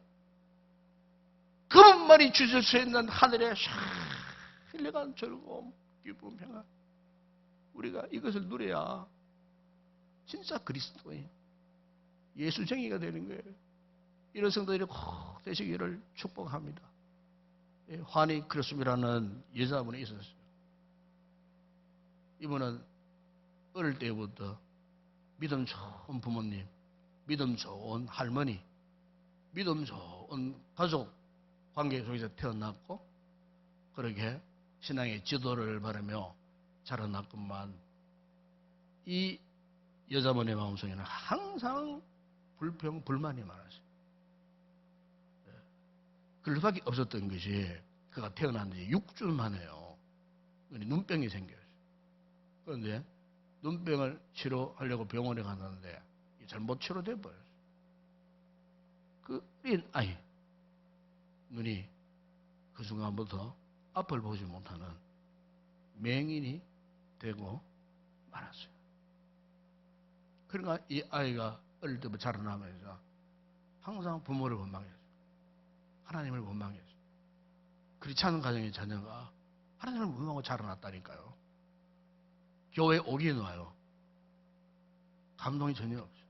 그분만이 주실 수 있는 하늘의 신령한 즐거움, 기쁨, 평안, 우리가 이것을 누려야 진짜 그리스도인 예수쟁이가 되는 거예요. 이런 성도들이 꼭 되시기를 축복합니다. 환희 크로스비라는 여자분이 있었어요. 이분은 어릴 때부터 믿음 좋은 부모님, 믿음 좋은 할머니, 믿음 좋은 가족 관계 속에서 태어났고 그렇게 신앙의 지도를 바르며 자라났건만 이 여자분의 마음속에는 항상 불평, 불만이 많았어요. 그럴 수밖에 없었던 것이 그가 태어난 지 6주 만에요. 눈병이 생겨요. 그런데 눈병을 치료하려고 병원에 갔는데 잘못 치료돼 버렸어요. 그 어린 아이 눈이 그 순간부터 앞을 보지 못하는 맹인이 되고 말았어요. 그러니까 이 아이가 어릴 때부터 자라나면서 항상 부모를 원망했어요. 하나님을 원망했어요. 그렇지 않은 가정의 자녀가 하나님을 원망하고 자라났다니까요. 교회에 오긴 와요. 감동이 전혀 없어요.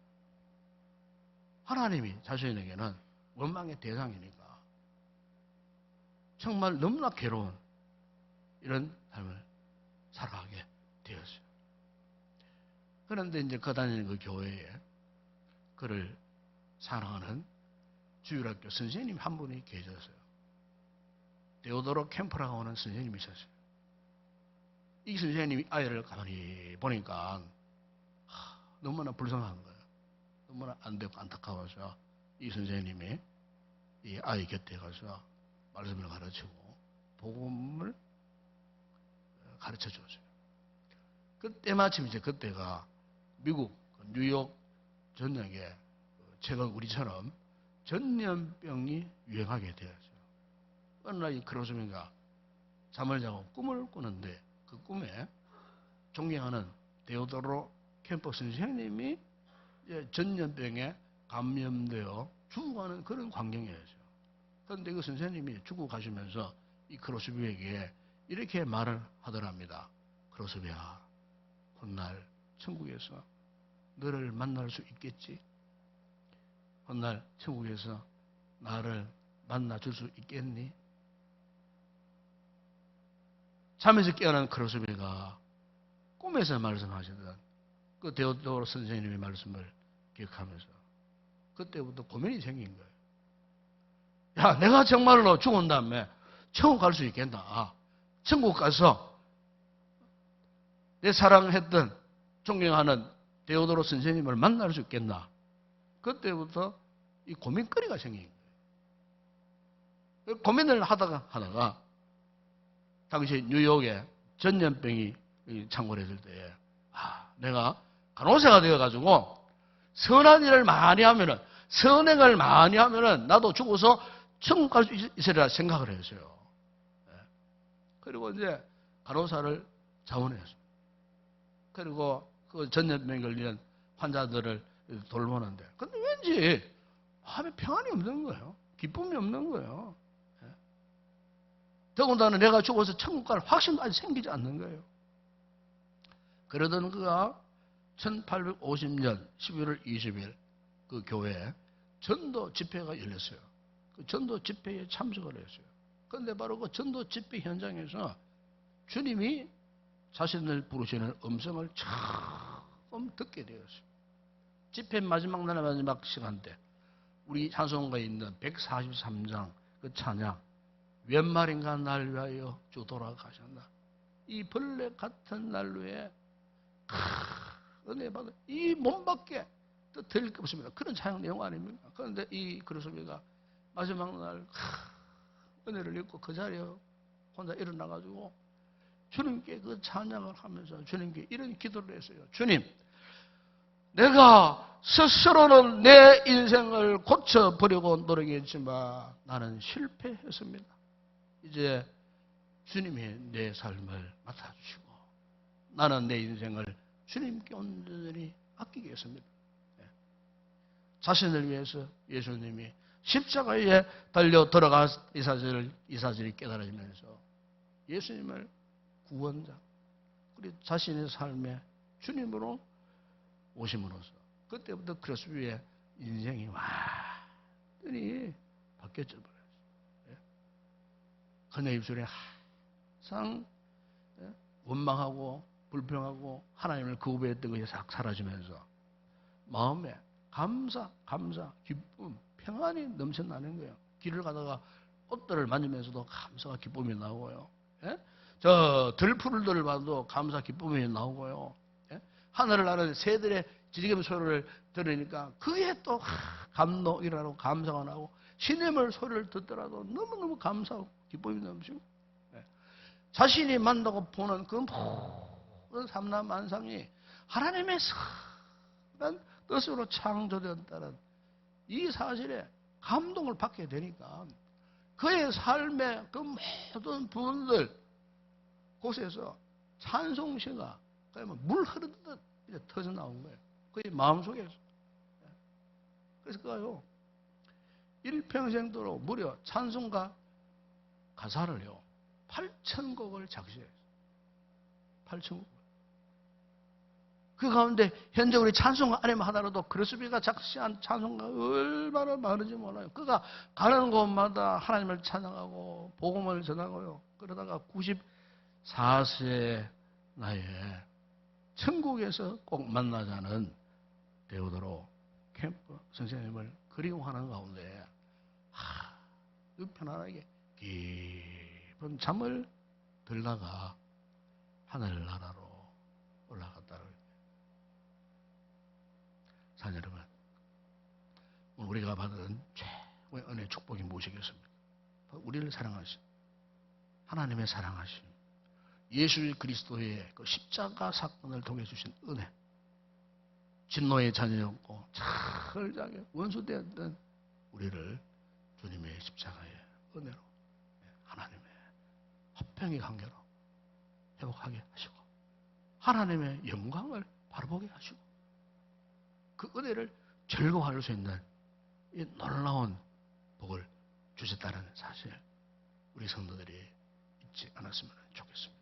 하나님이 자신에게는 원망의 대상이니까 정말 너무나 괴로운 이런 삶을 살아가게 되었어요. 그런데 이제 그 다니는 그 교회에 그를 사랑하는 주일학교 선생님 한 분이 계셨어요. 데오도로 캠프라고 하는 선생님이 있었어요. 이 선생님이 아이를 가만히 보니까 너무나 불쌍한 거예요. 너무나 안 되고 안타까워서 이 선생님이 이 아이 곁에 가서 말씀을 가르치고 복음을 가르쳐 줬어요. 그때 마침 이제 그때가 미국 뉴욕 전역에 최근 우리처럼 전염병이 유행하게 되었어요. 어느 날 이 크로스맨가 잠을 자고 꿈을 꾸는데 그 꿈에 존경하는 데오도로 캠퍼 선생님이 전염병에 감염되어 죽어가는 그런 광경이었어요. 그런데 그 선생님이 죽고 가시면서 이 크로스비에게 이렇게 말을 하더랍니다. 크로스비야, 훗날 천국에서 너를 만날 수 있겠지? 훗날 천국에서 나를 만나줄 수 있겠니? 잠에서 깨어난 크로스비가 꿈에서 말씀하시던 그 데오도로 선생님의 말씀을 기억하면서 그때부터 고민이 생긴 거예요. 야, 내가 정말로 죽은 다음에 천국 갈 수 있겠나? 천국 가서 내 사랑했던 존경하는 데오도로 선생님을 만날 수 있겠나? 그때부터 이 고민거리가 생긴 거예요. 고민을 하다가 당시 뉴욕에 전염병이 창궐했을 때에 내가 간호사가 되어가지고 선한 일을 많이 하면은 선행을 많이 하면은 나도 죽어서 천국 갈 수 있으리라 생각을 했어요. 그리고 이제 간호사를 자원했어요. 그리고 그 전염병에 걸리는 환자들을 돌보는데 근데 왠지 마음에 평안이 없는 거예요. 기쁨이 없는 거예요. 더군다나 내가 죽어서 천국 갈 확신도 아직 생기지 않는 거예요. 그러던 그가 1850년 11월 20일 그 교회에 전도 집회가 열렸어요. 그 전도 집회에 참석을 했어요. 그런데 바로 그 전도 집회 현장에서 주님이 자신을 부르시는 음성을 처음 듣게 되었어요. 집회 마지막 날 마지막 시간 때 우리 찬송가에 있는 143장 그 찬양 웬 말인가 날 위하여 주 돌아가셨나 이 벌레 같은 난로에 은혜 받은 이 몸밖에 더 드릴 게 없습니다. 그런 찬양 내용 아닙니까? 그런데 이 그리스도가 마지막 날 은혜를 입고 그 자리에 혼자 일어나가지고 주님께 그 찬양을 하면서 주님께 이런 기도를 했어요. 주님, 내가 스스로는 내 인생을 고쳐보려고 노력했지만 나는 실패했습니다. 이제 주님이 내 삶을 맡아주시고 나는 내 인생을 주님께 온전히 맡기겠습니다. 자신을 위해서 예수님이 십자가에 달려 들어가 이 사실을 깨달아지면서 예수님을 구원자 그리고 자신의 삶에 주님으로 오심으로써 그때부터 크로스비의 인생이 완전히 바뀌어져 버렸어요. 예? 그녀의 입술에 항상 원망하고 불평하고 하나님을 거부했던 것이 싹 사라지면서 마음에 감사, 기쁨, 평안이 넘쳐나는 거예요. 길을 가다가 꽃들을 만지면서도 감사와 기쁨이 나오고요. 예? 저 들풀들을 봐도 감사, 기쁨이 나오고요. 예? 하늘을 나는 새들의 지지개 소리를 들으니까 그게 또 감동이라고 감사가 나고 시냇물 소리를 듣더라도 너무너무 감사하고 기쁨이 넘치고 자신이 만나고 보는 그 모든 삼라만상이 하나님의 선한 뜻으로 창조되었다는 이 사실에 감동을 받게 되니까 그의 삶의 그 모든 부분들 곳에서 찬송시가 물 흐르듯 이제 터져 나온 거예요. 그의 마음속에서. 그래서 그가요 일평생도록 무려 찬송가 가사를요 8,000곡을 작시했어요. 8,000곡. 그 가운데 현재 우리 찬송가 안에만 하더라도 크리스비가 작시한 찬송가 얼마나 많은지 몰라요. 그가 가는 곳마다 하나님을 찬양하고 복음을 전하고요. 그러다가 94세의 나이에 천국에서 꼭 만나자는 데오도로 캠프 선생님을 그리워하는 가운데 편안하게 깊은 잠을 들다가 하늘나라로 올라갔다는 거예요. 사랑 여러분, 오늘 우리가 받은 최고의 은혜 축복이 무엇이겠습니까? 우리를 사랑하신 하나님의 사랑하심, 예수 그리스도의 그 십자가 사건을 통해 주신 은혜, 진노의 자녀였고 철저하게 원수되었던 우리를 주님의 십자가의 은혜로 하나님의 화평의 관계로 회복하게 하시고 하나님의 영광을 바라보게 하시고 그 은혜를 즐거워할 수 있는 이 놀라운 복을 주셨다는 사실 우리 성도들이 잊지 않았으면 좋겠습니다.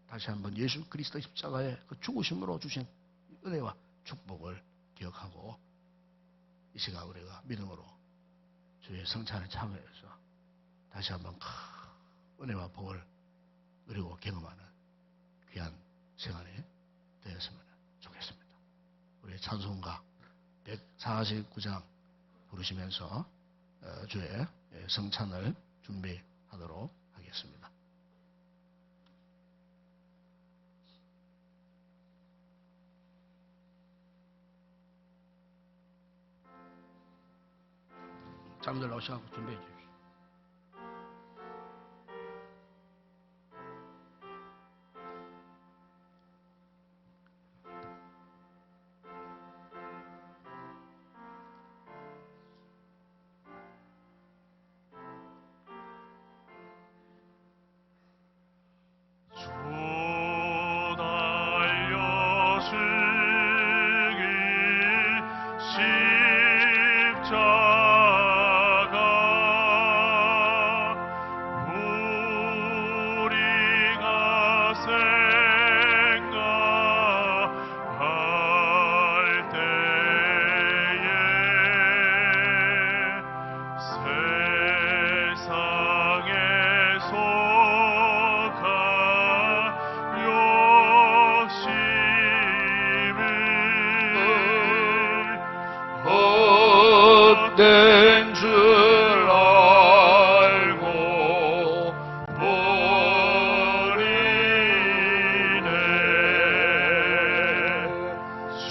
다시 한번 예수 그리스도 십자가의 그 죽으심으로 주신 은혜와 축복을 기억하고 이 시간 우리가 믿음으로 주의 성찬을 참여해서 다시 한번 큰 은혜와 복을 누리고 경험하는 귀한 시간이 되었으면 좋겠습니다. 우리 찬송가 149장 부르시면서 주의 성찬을 준비하도록 하겠습니다. 잠들 나오셔서 준비해 주십시오.
헛된 줄 알고 버리네.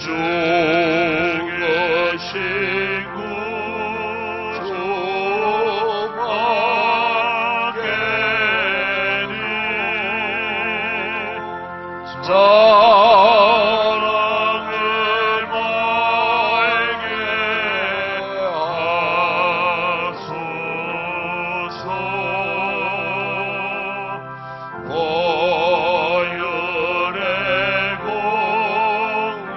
죽으신 구주밖에는 사랑을 말게 하소서. 보혈의 공로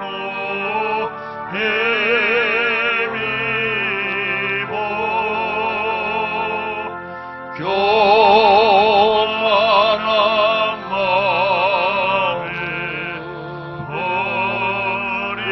힘입어 교만한 마음을 버리네.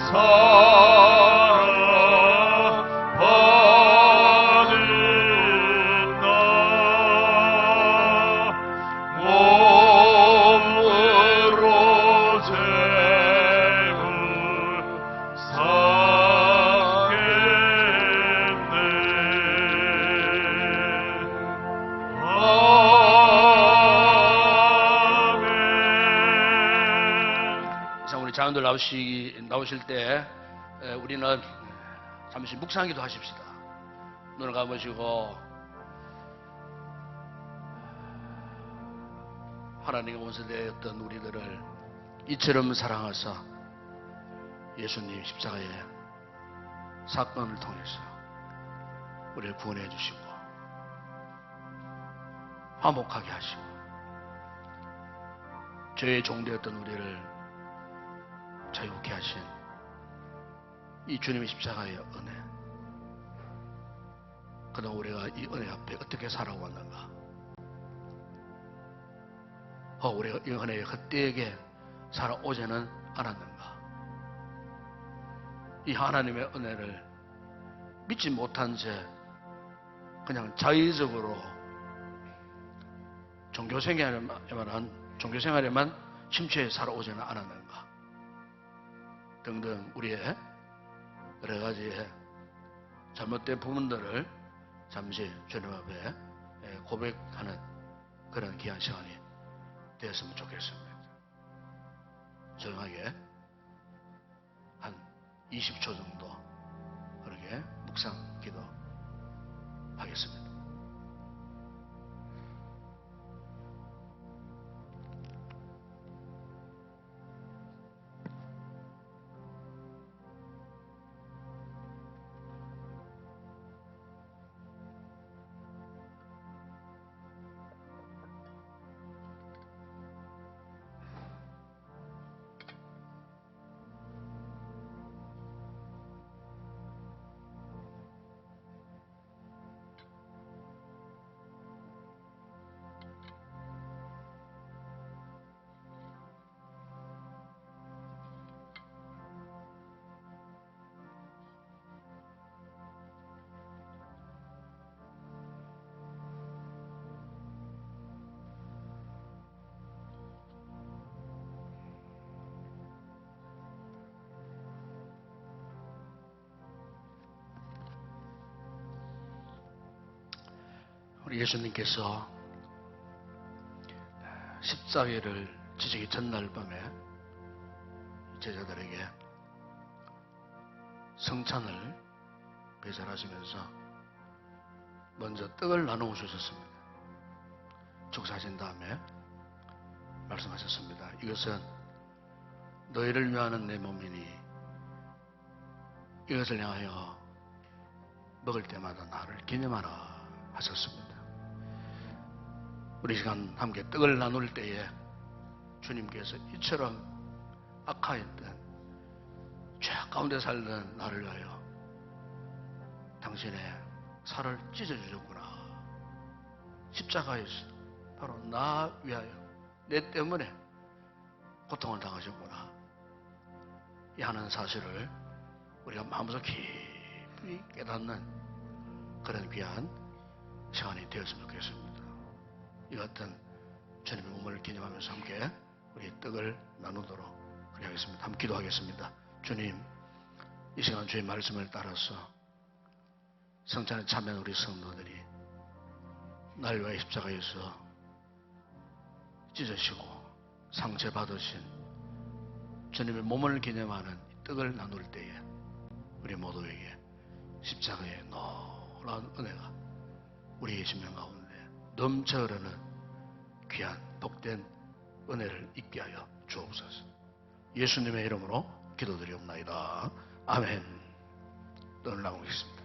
사랑받는다 몸으로 재울 삼겠네 아멘.
자, 우리 자녀들 나오실 때 우리는 잠시 묵상기도 하십시다. 눈을 감으시고 하나님의 원수되었던 우리들을 이처럼 사랑하사 예수님 십자가의 사건을 통해서 우리를 구원해 주시고 화목하게 하시고 죄의 종되었던 우리를 자유케 하신 이 주님의 십자가의 은혜, 그동안 우리가 이 은혜 앞에 어떻게 살아왔는가, 우리가 이 은혜에 헛되게 살아오지는 않았는가, 이 하나님의 은혜를 믿지 못한 채 그냥 자의적으로 종교생활에만 심취해 살아오지는 않았는가 등등 우리의 여러 가지의 잘못된 부분들을 잠시 주님 앞에 고백하는 그런 귀한 시간이 되었으면 좋겠습니다. 조용하게 한 20초 정도 그렇게 묵상 기도 하겠습니다. 우리 예수님께서 십자가를 지시기 전날 밤에 제자들에게 성찬을 배설하시면서 먼저 떡을 나누어 주셨습니다. 축사하신 다음에 말씀하셨습니다. 이것은 너희를 위하는 내 몸이니 이것을 향하여 먹을 때마다 나를 기념하라 하셨습니다. 우리 시간 함께 떡을 나눌 때에 주님께서 이처럼 악하였던 죄 가운데 살던 나를 위하여 당신의 살을 찢어주셨구나. 십자가에서 바로 나 위하여 내 때문에 고통을 당하셨구나. 이 하는 사실을 우리가 마음속 깊이 깨닫는 그런 귀한 시간이 되었으면 좋겠습니다. 이 같은 주님의 몸을 기념하면서 함께 우리 떡을 나누도록 그렇게 하겠습니다. 함께 기도하겠습니다. 주님, 이 시간 주의 말씀을 따라서 성찬에 참여한 우리 성도들이 날 위하여 십자가에서 찢으시고 상처받으신 주님의 몸을 기념하는 떡을 나눌 때에 우리 모두에게 십자가의 놀라운 은혜가 우리의 심령 가운데 넘쳐 흐르는 귀한 복된 은혜를 있게 하여 주옵소서. 예수님의 이름으로 기도드리옵나이다. 아멘. 떡을 나누겠습니다.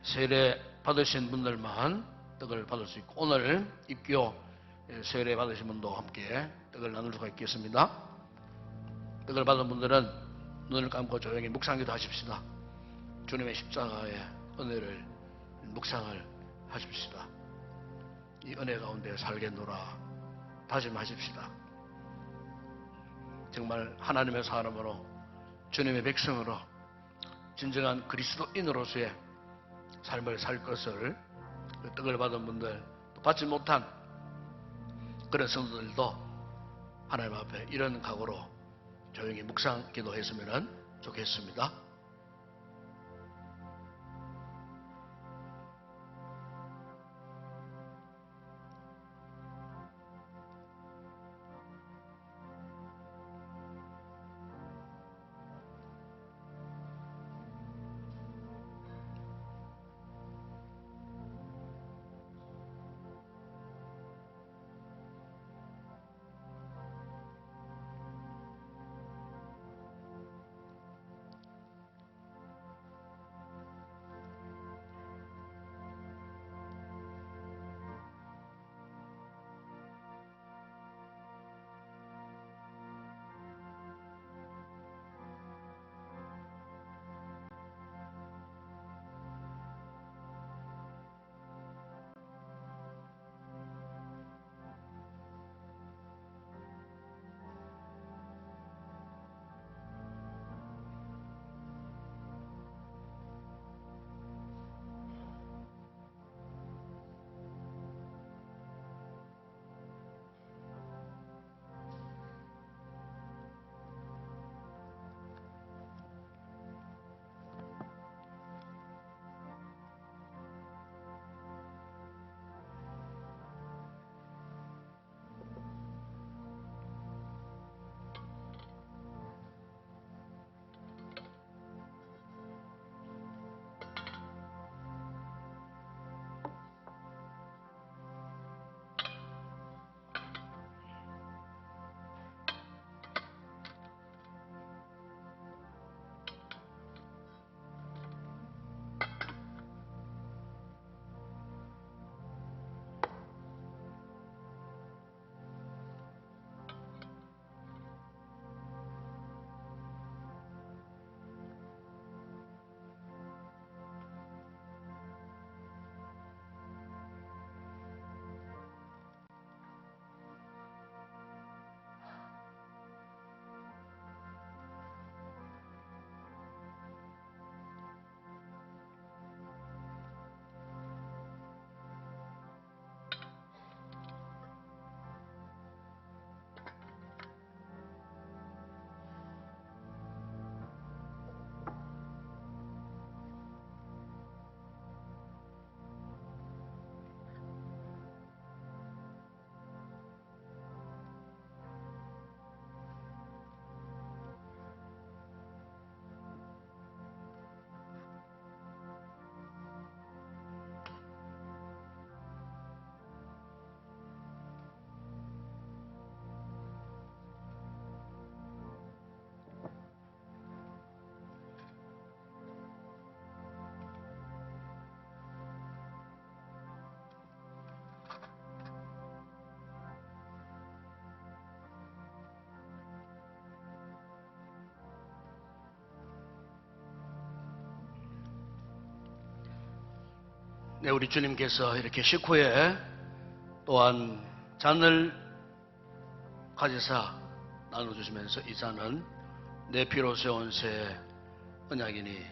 세례 받으신 분들만 떡을 받을 수 있고, 오늘 입교 세례 받으신 분도 함께 떡을 나눌 수가 있겠습니다. 떡을 받은 분들은 눈을 감고 조용히 묵상기도 하십시다. 주님의 십자가의 은혜를 묵상을 하십시다. 이 은혜 가운데 살겠노라 다짐하십시다. 정말 하나님의 사람으로 주님의 백성으로 진정한 그리스도인으로서의 삶을 살 것을 그 떡을 받은 분들, 또 받지 못한 그런 성도들도 하나님 앞에 이런 각오로 조용히 묵상 기도했으면 좋겠습니다. 네, 우리 주님께서 이렇게 식후에 또한 잔을 가지사 나눠주시면서 이 잔은 내 피로 세운 새 언약이니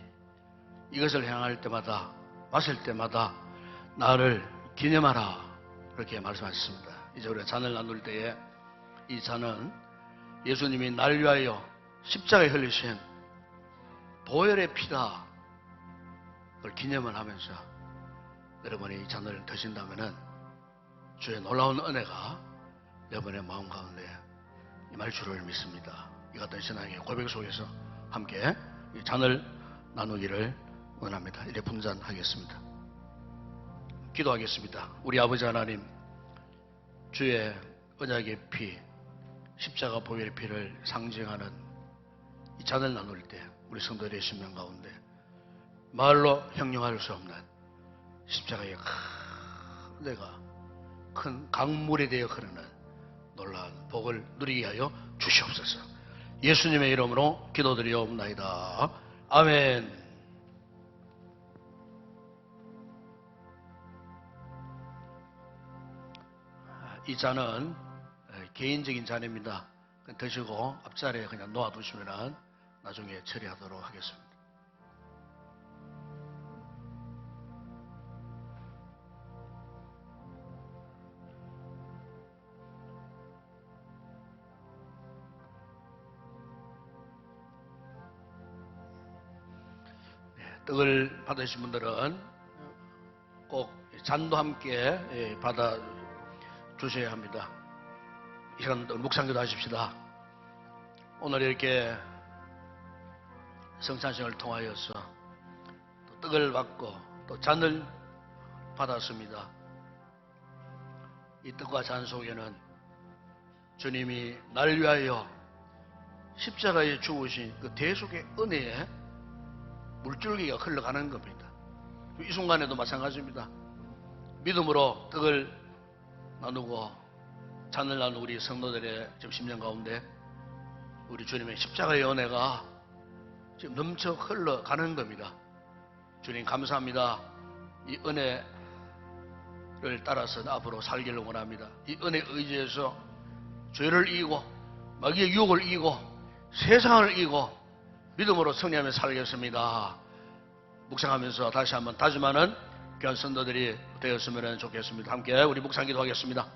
이것을 향할 때마다 마실 때마다 나를 기념하라 그렇게 말씀하셨습니다. 이제 우리가 잔을 나눌 때에 이 잔은 예수님이 날 위하여 십자가에 흘리신 보혈의 피다 그걸 기념을 하면서 여러분이 이 잔을 드신다면은 주의 놀라운 은혜가 여러분의 마음 가운데 임할 줄을 믿습니다. 이 같은 신앙의 고백 속에서 함께 이 잔을 나누기를 원합니다. 이제 분잔하겠습니다. 기도하겠습니다. 우리 아버지 하나님, 주의 언약의 피, 십자가 보혈의 피를 상징하는 이 잔을 나눌 때 우리 성도들의 심령 가운데 말로 형용할 수 없는 십자가의 내가 큰 강물에 되어 흐르는 놀라운 복을 누리게 하여 주시옵소서. 예수님의 이름으로 기도드리옵나이다. 아멘. 이 잔은 개인적인 잔입니다. 드시고 앞자리에 그냥 놓아두시면 나중에 처리하도록 하겠습니다. 떡을 받으신 분들은 꼭 잔도 함께 받아 주셔야 합니다. 이 시간 묵상기도 하십시다. 오늘 이렇게 성찬식을 통하여서 또 떡을 받고 또 잔을 받았습니다. 이 떡과 잔 속에는 주님이 날 위하여 십자가에 죽으신 그 대속의 은혜에 물줄기가 흘러가는 겁니다. 이 순간에도 마찬가지입니다. 믿음으로 떡을 나누고 잔을 나누고 우리 성도들의 지금 심령 가운데 우리 주님의 십자가의 은혜가 지금 넘쳐 흘러가는 겁니다. 주님 감사합니다. 이 은혜를 따라서 앞으로 살기를 원합니다. 이 은혜 의지해서 죄를 이기고 마귀의 유혹을 이기고 세상을 이기고 믿음으로 승리하며 살겠습니다. 묵상하면서 다시 한번 다짐하는 귀한 성도들이 되었으면 좋겠습니다. 함께 우리 묵상기도 하겠습니다.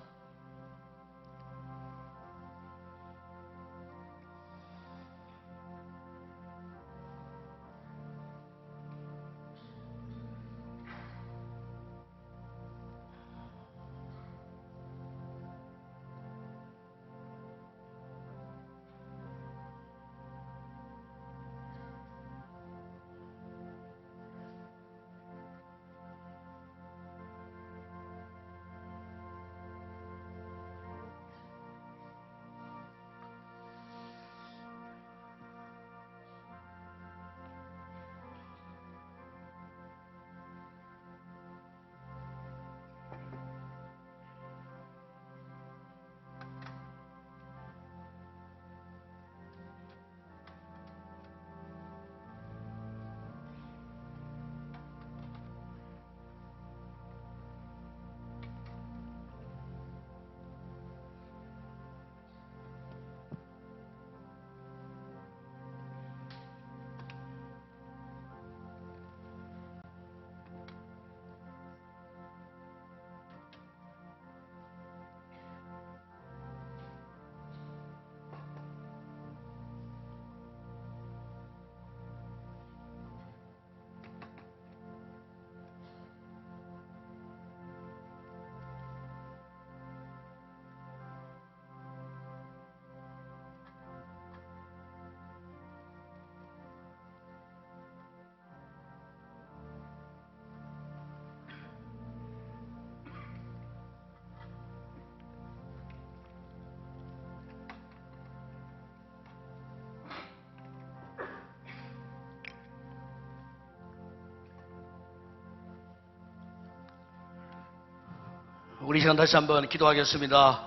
우리 시간 다시 한번 기도하겠습니다.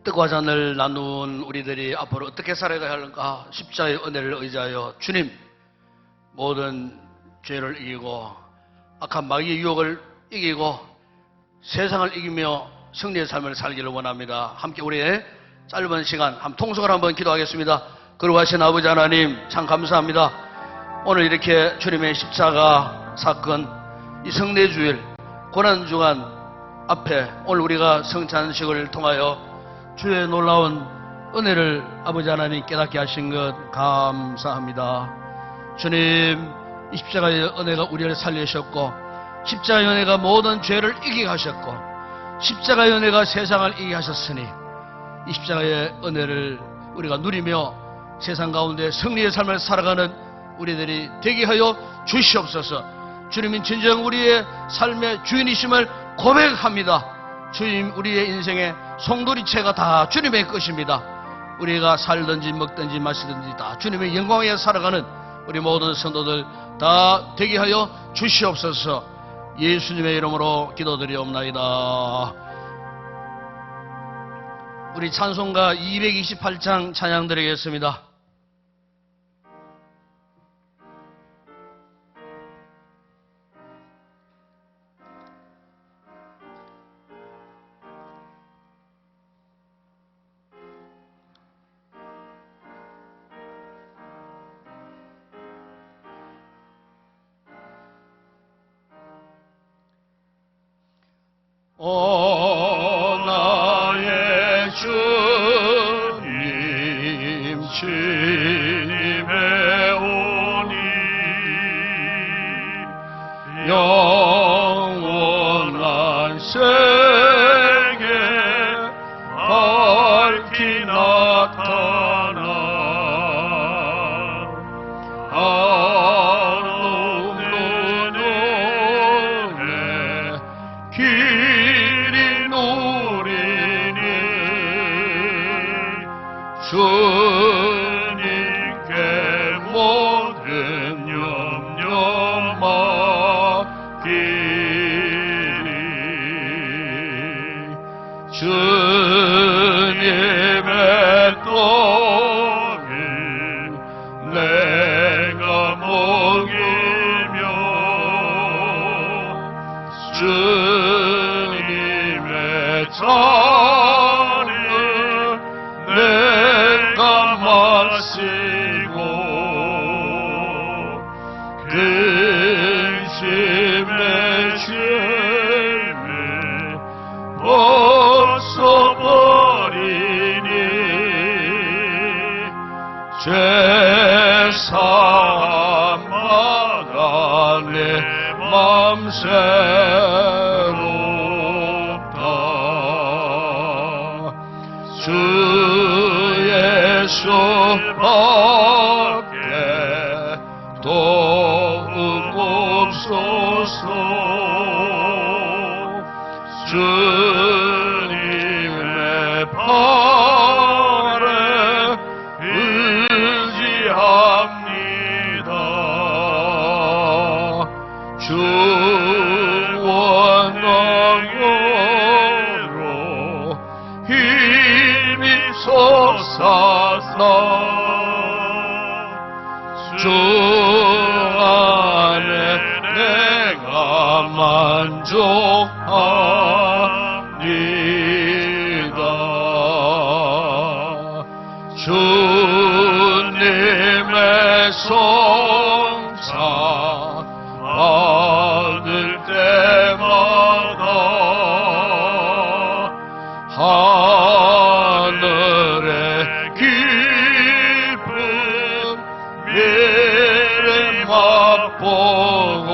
떡과 잔을 나눈 우리들이 앞으로 어떻게 살아가야 할까? 십자의 은혜를 의지하여 주님 모든 죄를 이기고 악한 마귀의 유혹을 이기고 세상을 이기며 승리의 삶을 살기를 원합니다. 함께 우리의 짧은 시간 통성을 한번 기도하겠습니다. 거룩하신 아버지 하나님 참 감사합니다. 오늘 이렇게 주님의 십자가 사건 이 성례주일 고난주간 앞에 오늘 우리가 성찬식을 통하여 주의 놀라운 은혜를 아버지 하나님 깨닫게 하신 것 감사합니다. 주님 이 십자가의 은혜가 우리를 살리셨고 십자가의 은혜가 모든 죄를 이기게 하셨고 십자가의 은혜가 세상을 이기게 하셨으니 이 십자가의 은혜를 우리가 누리며 세상 가운데 승리의 삶을 살아가는 우리들이 되게 하여 주시옵소서. 주님은 진정 우리의 삶의 주인이심을 고백합니다. 주님 우리의 인생의 송두리째가 다 주님의 것입니다. 우리가 살든지 먹든지 마시든지 다 주님의 영광에 살아가는 우리 모든 성도들 다 되게 하여 주시옵소서. 예수님의 이름으로 기도드리옵나이다. 우리 찬송가 228장 찬양 드리겠습니다. 오 나의 주님
주님의 오니
영원한 세계 밝히 나타나 한없는 은혜 길이 누리니 주님께 모든 염려 맡기리 주님의 떡을 내가 먹이며 주님의 잔을 내가 마시고 근심의 죄를 벗어버리니 죄사함마다 내 맘 새롭다 주 예수밖에 도움 없소서 주님의 팔에 의지합니다 주 원망으로 힘이 솟아서 주 안에 내가 만족합니다 주님의 성사 받을 때마다 하늘의 깊은 미래 맛보고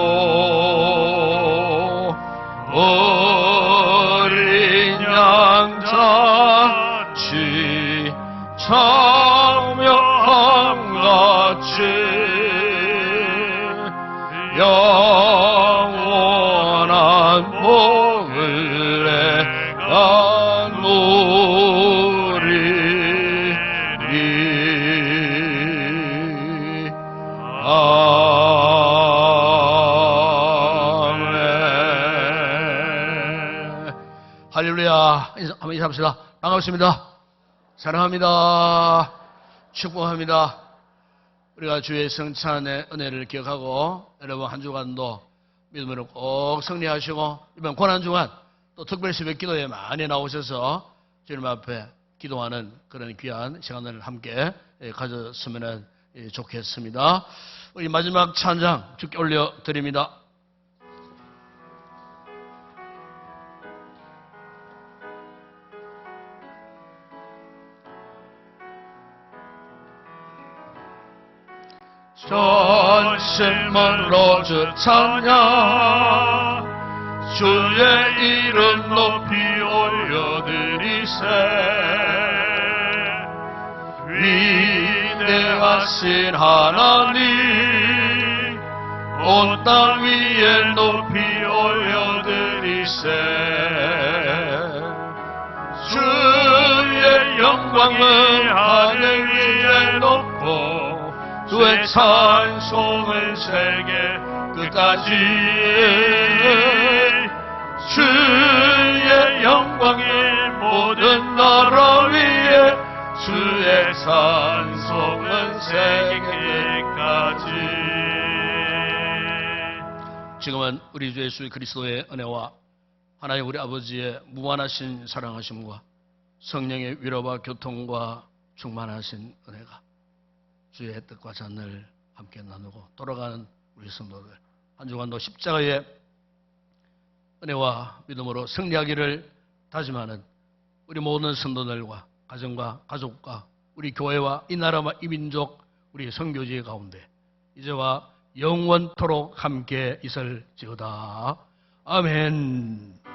어린 양잔치 참여함같이 영원한 복을 내가 누리리 아멘. 할렐루야. 한번 인사합시다. 반갑습니다. 사랑합니다. 축복합니다. 우리가 주의 성찬의 은혜를 기억하고 여러분 한 주간도 믿음으로 꼭 승리하시고 이번 고난주간 또 특별 새벽 기도에 많이 나오셔서 주님 앞에 기도하는 그런 귀한 시간을 함께 가졌으면 좋겠습니다. 우리 마지막 찬양 주께 올려드립니다. 전심으로 주 찬양 주의 이름 높이 올려드리세 위대하신 하나님 온 땅 위에 높이 올려드리세 주의 영광을 하늘 위에 높고 주의 찬송을 세계 끝까지 주의 영광이 모든 나라 위에 주의 찬송은 세계 끝까지. 지금은 우리 주 예수 그리스도의 은혜와 하나님 우리 아버지의 무한하신 사랑하심과 성령의 위로와 교통과 충만하신 은혜가 주의 뜻과 잔을 함께 나누고 돌아가는 우리 성도들 한 주간도 십자가의 은혜와 믿음으로 승리하기를 다짐하는 우리 모든 성도들과 가정과 가족과 우리 교회와 이 나라와 이 민족 우리 선교지 가운데 이제와 영원토록 함께 있을지어다. 아멘.